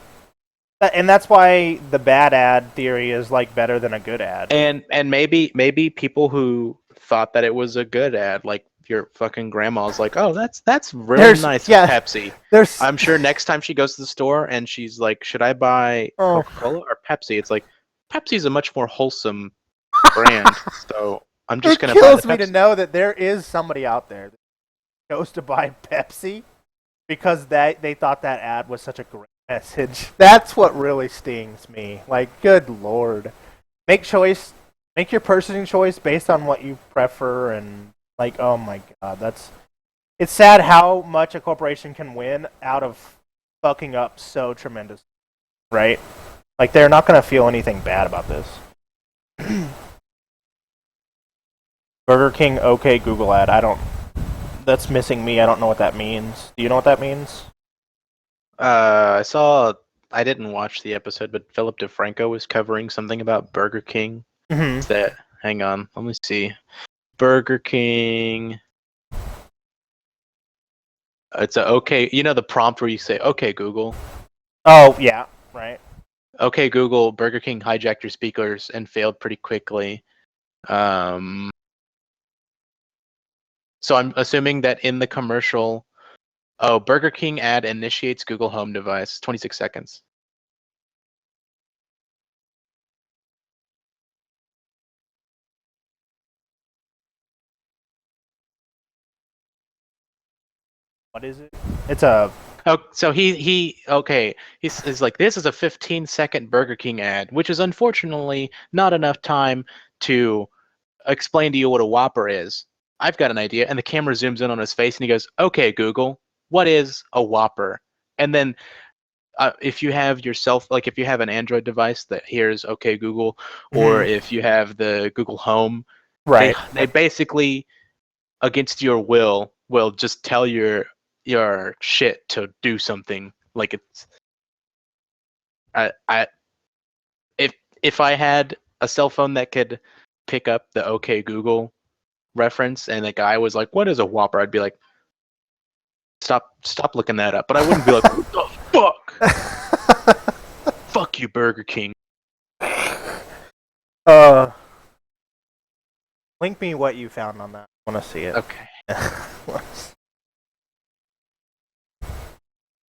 And that's why the bad ad theory is like better than a good ad. And maybe people who thought that it was a good ad, like your fucking grandma's like, "Oh, that's really nice of Pepsi." I'm sure next time she goes to the store and she's like, "Should I buy Coca-Cola or Pepsi?" It's like, Pepsi's a much more wholesome brand, so I'm just gonna buy the Pepsi. It kills me to know that there is somebody out there that goes to buy Pepsi because they thought that ad was such a great message. That's what really stings me. Like, good lord. Make your purchasing choice based on what you prefer, and like, oh my god, it's sad how much a corporation can win out of fucking up so tremendous, right? Like, they're not gonna feel anything bad about this. Burger King OK Google ad. That's missing me. I don't know what that means. Do you know what that means? I didn't watch the episode, but Philip DeFranco was covering something about Burger King. Mm-hmm. Hang on, let me see. Burger King. It's a okay. You know the prompt where you say "Okay Google." Oh yeah, right. Okay Google. Burger King hijacked your speakers and failed pretty quickly. So I'm assuming that in the commercial, Burger King ad initiates Google Home device. 26 seconds. What is it? It's a. Oh, so he's like, this is a 15-second Burger King ad, which is unfortunately not enough time to explain to you what a Whopper is. I've got an idea, and the camera zooms in on his face, and he goes, "Okay, Google, what is a Whopper?" And then if you have yourself, like if you have an Android device that hears OK Google, or Mhm. if you have the Google Home, Right. they basically against your will just tell your shit to do something. Like it's I if I had a cell phone that could pick up the OK Google reference and the guy was like, "What is a Whopper?" I'd be like, Stop looking that up." But I wouldn't be like, "What the fuck? Fuck you, Burger King." uh, link me what you found on that. I want to see it. Okay.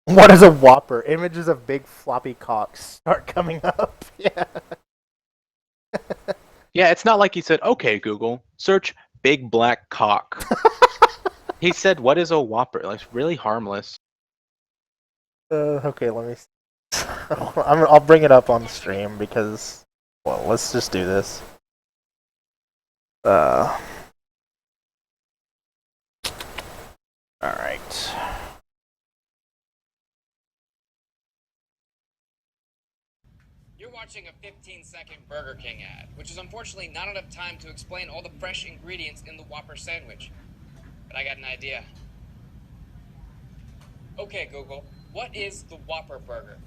What is a Whopper? Images of big floppy cocks start coming up. Yeah. Yeah, it's not like he said, "Okay, Google, search big black cock." He said, "What is a Whopper?" Like, it's really harmless. Okay, let me. I'll bring it up on stream because, well, let's just do this. All right. You're watching a 15-second Burger King ad, which is unfortunately not enough time to explain all the fresh ingredients in the Whopper sandwich. But I got an idea. Okay, Google, what is the Whopper burger?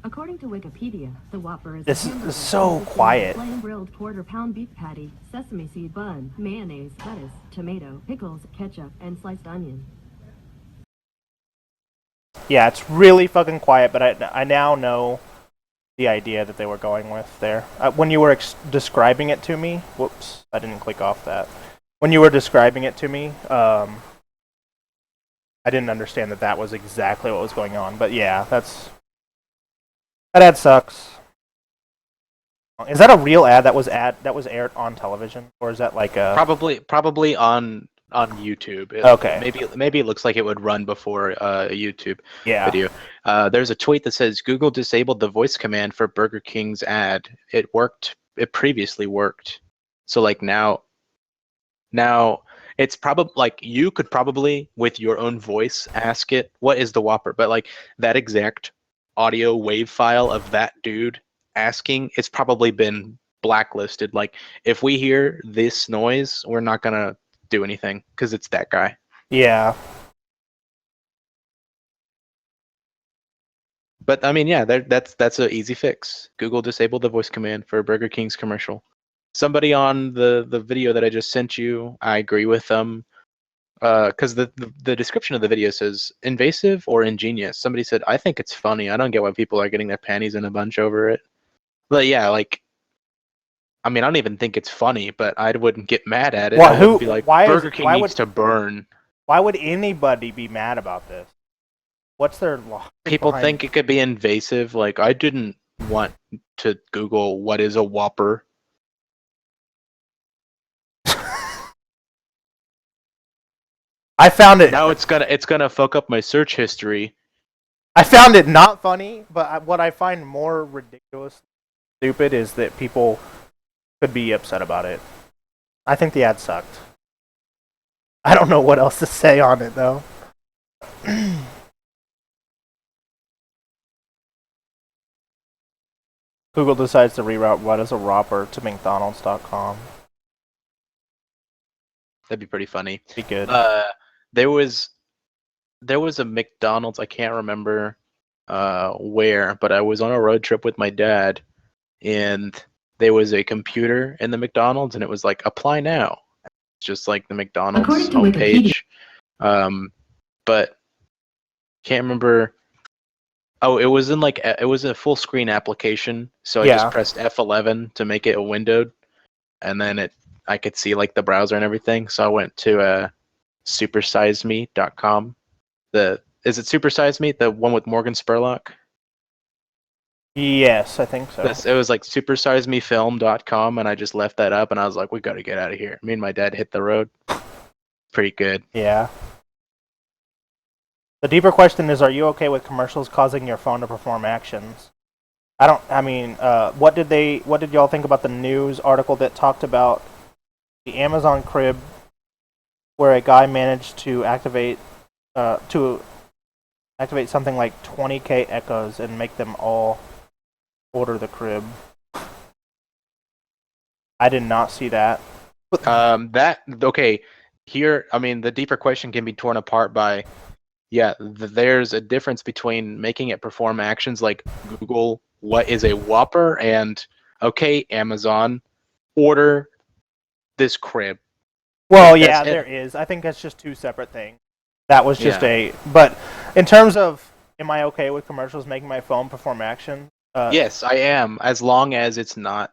According to Wikipedia, the Whopper is This a is hamburger so consisting of a quiet. flame-grilled quarter-pound beef patty, sesame seed bun, mayonnaise, lettuce, tomato, pickles, ketchup, and sliced onion. Yeah, it's really fucking quiet, but I now know the idea that they were going with there. When you were describing it to me, whoops, I didn't click off that. When you were describing it to me, I didn't understand that was exactly what was going on. But yeah, that ad sucks. Is that a real ad that was aired on television, or is that like a Probably on YouTube. Okay. Maybe it looks like it would run before a YouTube Yeah. video. There's a tweet that says Google disabled the voice command for Burger King's ad. It worked. It previously worked. So like now it's probably like you could probably with your own voice ask it what is the Whopper, but like that exact audio wave file of that dude asking, it's probably been blacklisted. Like if we hear this noise, we're not gonna do anything because it's that guy. Yeah. But I mean, yeah, that's an easy fix. Google disabled the voice command for Burger King's commercial. Somebody on the video that I just sent you, I agree with them. Because the description of the video says invasive or ingenious. Somebody said, "I think it's funny. I don't get why people are getting their panties in a bunch over it." But yeah, like, I mean, I don't even think it's funny, but I wouldn't get mad at it. Well, I wouldn't be like, Burger King why needs to burn. Why would anybody be mad about this? What's their logic People behind think it could be invasive. Like, I didn't want to Google what is a Whopper. I found it. Now it's gonna fuck up my search history. I found it not funny, but what I find more ridiculous, stupid, is that people could be upset about it. I think the ad sucked. I don't know what else to say on it though. Google decides to reroute what is a Whopper to McDonald's.com. That'd be pretty funny. Be good. There was a McDonald's, I can't remember where, but I was on a road trip with my dad, and there was a computer in the McDonald's, and it was like apply now. It's just like the McDonald's homepage. But can't remember. Oh, it was in like it was a full screen application, so I just pressed F11 to make it a windowed, and then I could see like the browser and everything. So I went to supersizeme.com. Is it Super Size Me, the one with Morgan Spurlock? Yes, I think so. It was like supersizemefilm.com, and I just left that up, and I was like, we got to get out of here. Me and my dad hit the road. Pretty good. Yeah. The deeper question is, are you okay with commercials causing your phone to perform actions? What did y'all think about the news article that talked about the Amazon crib where a guy managed to activate, to Activate something like 20k echoes and make them all order the crib. I did not see that. Okay. Here, I mean, the deeper question can be torn apart by, there's a difference between making it perform actions like Google, what is a Whopper, and okay, Amazon, order this crib. Well, Like, yeah, that's it. there is. I think that's just two separate things. That was just Yeah. But in terms of, am I okay with commercials making my phone perform action? Yes, I am, as long as it's not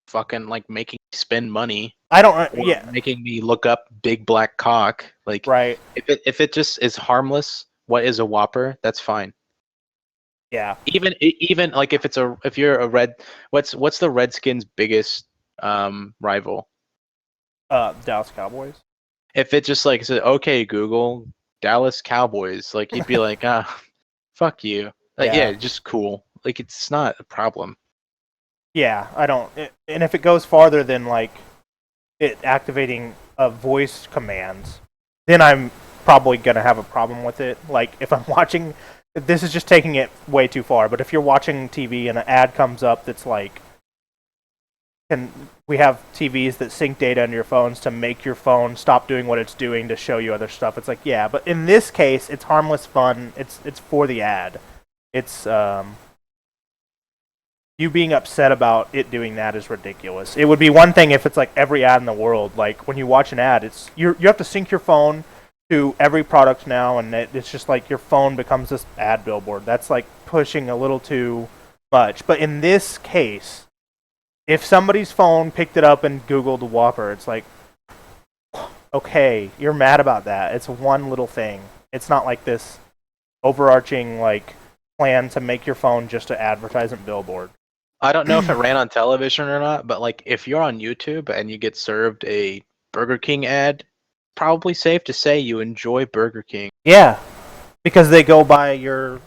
fucking like making me spend money I don't. or Yeah, making me look up big black cock. Like, right. if it just is harmless, what is a Whopper? That's fine. Yeah. Even like if you're a red, what's the Redskins' biggest rival? Dallas Cowboys. If it just like said, okay, Google, Dallas Cowboys, like you'd be like, fuck you. Like, Yeah. just cool. Like, it's not a problem. Yeah, I don't. And if it goes farther than like it activating voice commands, then I'm probably gonna have a problem with it. Like if I'm watching, this is just taking it way too far. But if you're watching TV and an ad comes up that's like, and we have TVs that sync data into your phones to make your phone stop doing what it's doing to show you other stuff. It's like, yeah, but in this case, it's harmless fun. It's for the ad. It's you being upset about it doing that is ridiculous. It would be one thing if it's like every ad in the world. Like when you watch an ad, it's you have to sync your phone to every product now, and it's just like your phone becomes this ad billboard. That's like pushing a little too much. But in this case, if somebody's phone picked it up and Googled Whopper, it's like, okay, you're mad about that. It's one little thing. It's not like this overarching like plan to make your phone just an advertisement billboard. I don't know if it ran on television or not, but like if you're on YouTube and you get served a Burger King ad, probably safe to say you enjoy Burger King. Yeah, because they go by your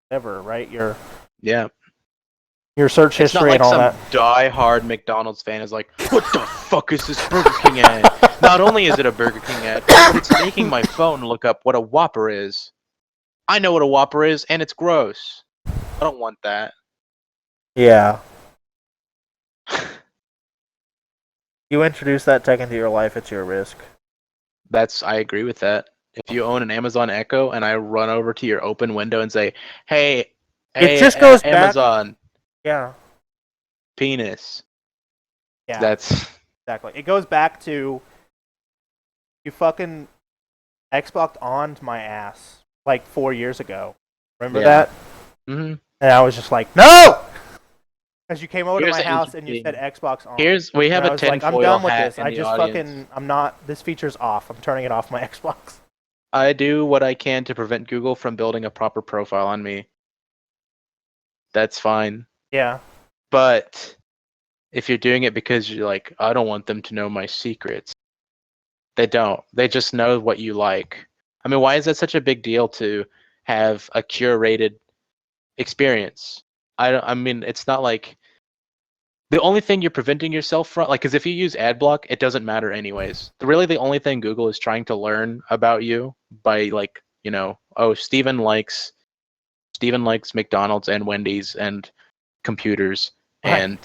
whatever, right? Your search It's not history like and all some that. die-hard McDonald's fan is like, what the fuck is this Burger King ad? Not only is it a Burger King ad, but it's making my phone look up what a Whopper is. I know what a Whopper is, and it's gross. I don't want that. Yeah. You introduce that tech into your life, it's your risk. I agree with that. If you own an Amazon Echo and I run over to your open window and say, hey, It just goes back- Amazon, Yeah. penis. Yeah. That's Exactly. It goes back to you fucking Xbox on'd my ass like 4 years ago. Remember Yeah. that? Mhm. And I was just like, no! Because you came over Here's to my an house and you said interesting- Xbox on. we have And I a was like, I'm tinfoil done with hat this. in I the just audience. I'm not, this feature's off. I'm turning it off my Xbox. I do what I can to prevent Google from building a proper profile on me. That's fine. Yeah. But if you're doing it because you're like, I don't want them to know my secrets, they don't. They just know what you like. I mean, why is that such a big deal to have a curated experience? I mean, it's not like the only thing you're preventing yourself from, like, because if you use ad block, it doesn't matter anyways. Really, the only thing Google is trying to learn about you by, like, oh, Steven likes McDonald's and Wendy's and computers, Right. and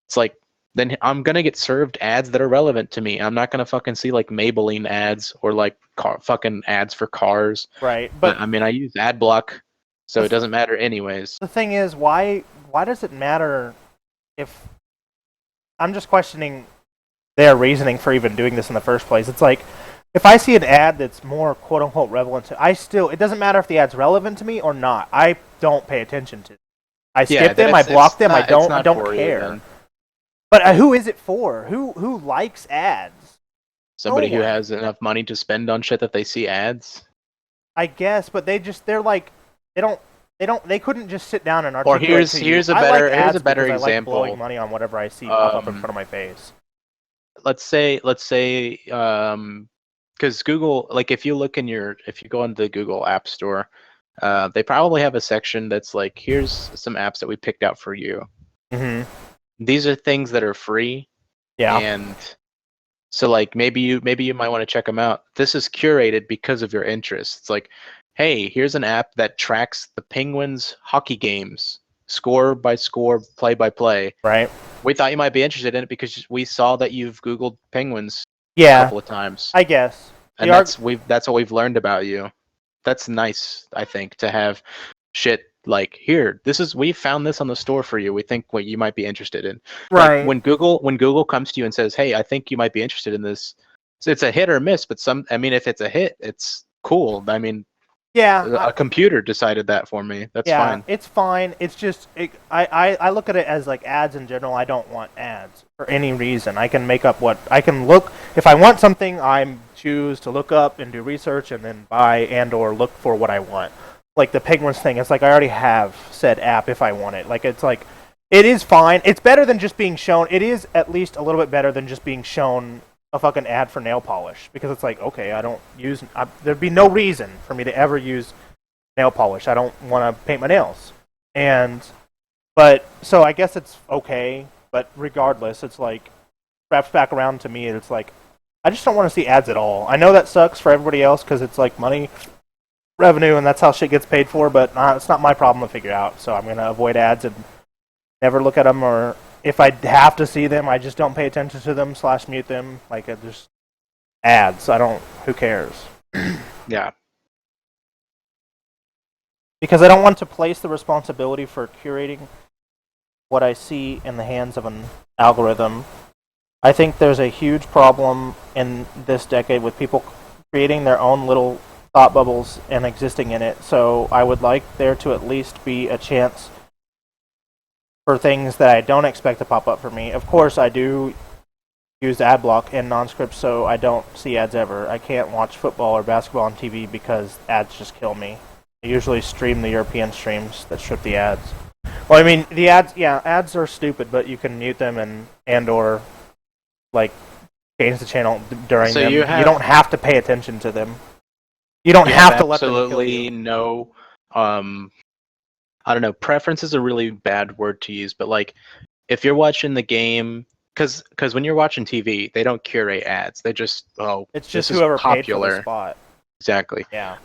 it's like, then I'm gonna get served ads that are relevant to me. I'm not gonna fucking see like Maybelline ads or like fucking ads for cars. Right. But But I mean, I use ad block, so it doesn't matter anyways. the thing is, why does it matter if I'm just questioning their reasoning for even doing this in the first place? It's like if I see an ad that's more quote unquote relevant to, it doesn't matter if the ad's relevant to me or not. I don't pay attention to. I skip them. I block them. I don't care. Then. But who is it for? Who likes ads? Somebody No who one. has enough money to spend on shit that they see ads. I guess, but they're like they couldn't just sit down and articulate. here's a I better like ads example. because I like blowing money on whatever I see pop up in front of my face. Let's say because Google, like, if you go into the Google App Store, they probably have a section that's like, here's some apps that we picked out for you. Mm-hmm. These are things that are free. Yeah. And so, like, maybe you might want to check them out. This is curated because of your interests. It's like, hey, here's an app that tracks the Penguins hockey games, score by score, play by play. Right. We thought you might be interested in it because we saw that you've Googled Penguins a Yeah, couple of times, I guess. and The that's what we've learned about you. That's nice, I think, to have shit like here. We found this on the store for you. We think what you might be interested in. Right. Like when Google comes to you and says, "Hey, I think you might be interested in this," so it's a hit or miss. But if it's a hit, it's cool. I mean, Yeah. a computer decided that for me. That's yeah, fine. it's fine. It's just I look at it as like ads in general. I don't want ads for any reason. I can make up what I can look if I want something. I choose to look up and do research and then buy and or look for what I want. Like the Penguins thing, it's like I already have said app if I want it. Like it's like it is fine. It's better than just being shown. It is at least a little bit better than just being shown a fucking ad for nail polish because it's like okay, I don't use. There'd be no reason for me to ever use nail polish. I don't want to paint my nails. But so I guess it's okay, but regardless, it's like wraps back around to me. It's like I just don't want to see ads at all. I know that sucks for everybody else because it's like money, revenue, and that's how shit gets paid for. But it's not my problem to figure out. So I'm gonna avoid ads and never look at them. Or if I have to see them, I just don't pay attention to them / mute them. Like just ads. I don't. Who cares? Yeah. Because I don't want to place the responsibility for curating what I see in the hands of an algorithm. I think there's a huge problem in this decade with people creating their own little thought bubbles and existing in it. So I would like there to at least be a chance for things that I don't expect to pop up for me. Of course, I do use ad block and non-script, so I don't see ads ever. I can't watch football or basketball on TV because ads just kill me. I usually stream the European streams that strip the ads. Well, I mean, the ads, yeah, ads are stupid, but you can mute them and or like change the channel during So them. you don't have to pay attention to them. You don't have to let them kill absolutely you. no. I don't know. Preference is a really bad word to use, but like if you're watching the game, because when you're watching TV, they don't curate ads. They just It's this just is whoever paid for popular. the spot. Exactly. Yeah.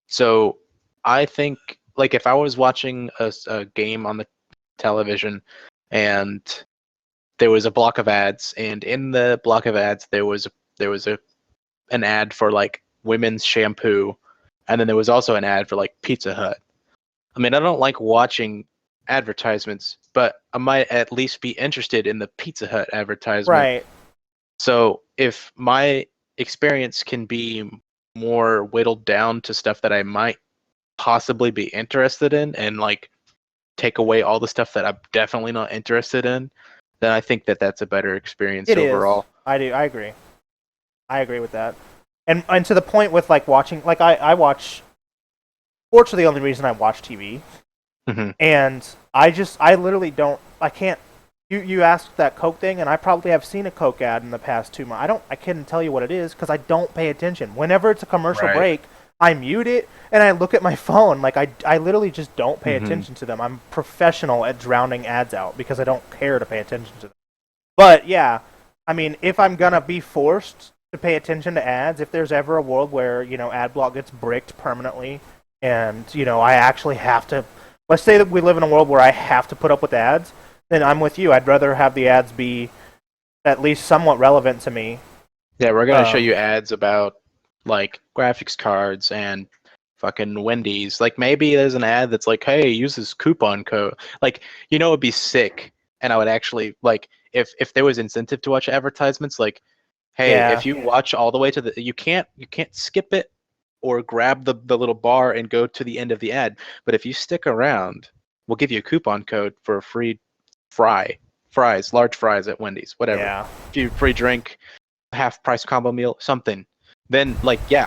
So I think like if I was watching a game on the television and there was a block of ads, and in the block of ads there was an ad for like women's shampoo, and then there was also an ad for like Pizza Hut. I mean, I don't like watching advertisements, but I might at least be interested in the Pizza Hut advertisement. Right. So if my experience can be more whittled down to stuff that I might possibly be interested in and like take away all the stuff that I'm definitely not interested in, then I think that that's a better experience It overall. is. I do. I agree. I agree with that. And to the point with like watching, like I watch. Fortunately, the only reason I watch TV, Mhm. and I literally don't. I can't. You asked that Coke thing, and I probably have seen a Coke ad in the past 2 months. I couldn't tell you what it is because I don't pay attention. Whenever it's a commercial Right. break, I mute it and I look at my phone. Like I literally just don't pay Mhm. attention to them. I'm professional at drowning ads out because I don't care to pay attention to them. But yeah, I mean, if I'm gonna be forced to pay attention to ads, if there's ever a world where ad block gets bricked permanently, and I actually have to, let's say that we live in a world where I have to put up with ads, then I'm with you. I'd rather have the ads be at least somewhat relevant to me. Yeah, we're gonna show Um, you ads about like graphics cards and fucking Wendy's. Like maybe there's an ad that's like, "Hey, use this coupon code." Like, it'd be sick, and I would actually like if there was incentive to watch advertisements. Like, hey, Yeah. if you watch all the way to the, you can't skip it or grab the little bar and go to the end of the ad. But if you stick around, we'll give you a coupon code for a free large fries at Wendy's, whatever. Yeah. If you free drink, half price combo meal, something. Then like yeah,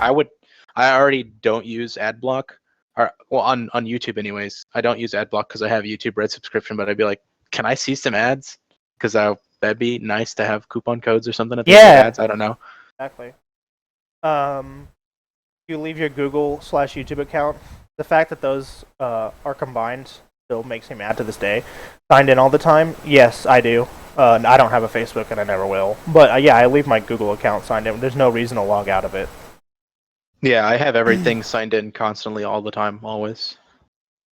I already don't use ad block. Or well on YouTube anyways. I don't use ad block because I have YouTube Red subscription, but I'd be like, can I see some ads? Because that'd be nice to have coupon codes or something at the end of Yeah. ads. I don't know. Exactly. You leave your Google / YouTube account. The fact that those are combined still makes me mad to this day. Signed in all the time? Yes, I do. I don't have a Facebook and I never will. But yeah, I leave my Google account signed in. There's no reason to log out of it. Yeah, I have everything signed in constantly all the time, always.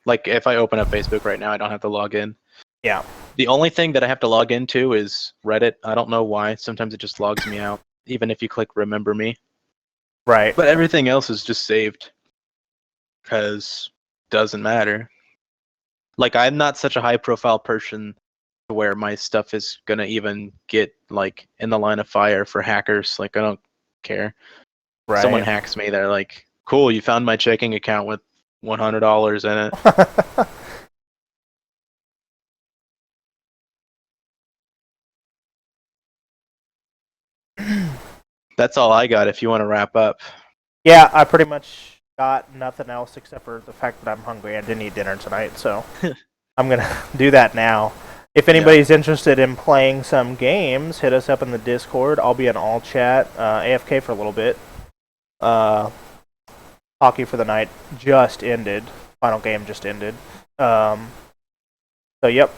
Like if I open up Facebook right now, I don't have to log in. Yeah. The only thing that I have to log into is Reddit. I don't know why. Sometimes it just logs me out, even if you click remember me. Right. But everything else is just saved. Because doesn't matter. Like I'm not such a high profile person to where my stuff is gonna even get like in the line of fire for hackers. Like I don't care. Right. Someone hacks me, they're like, cool, you found my checking account with $100 in it. That's all I got if you want to wrap up. Yeah, I pretty much got nothing else except for the fact that I'm hungry. I didn't eat dinner tonight, so I'm gonna do that now. If anybody's interested in playing some games, hit us up in the Discord. I'll be in all chat. AFK for a little bit. Hockey for the night just ended. Final game just ended. So yep,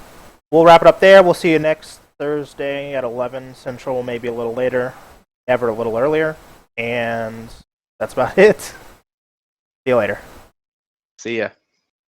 we'll wrap it up there. We'll see you next Thursday at 11 Central, maybe a little later, never a little earlier, and that's about it. See you later. See ya.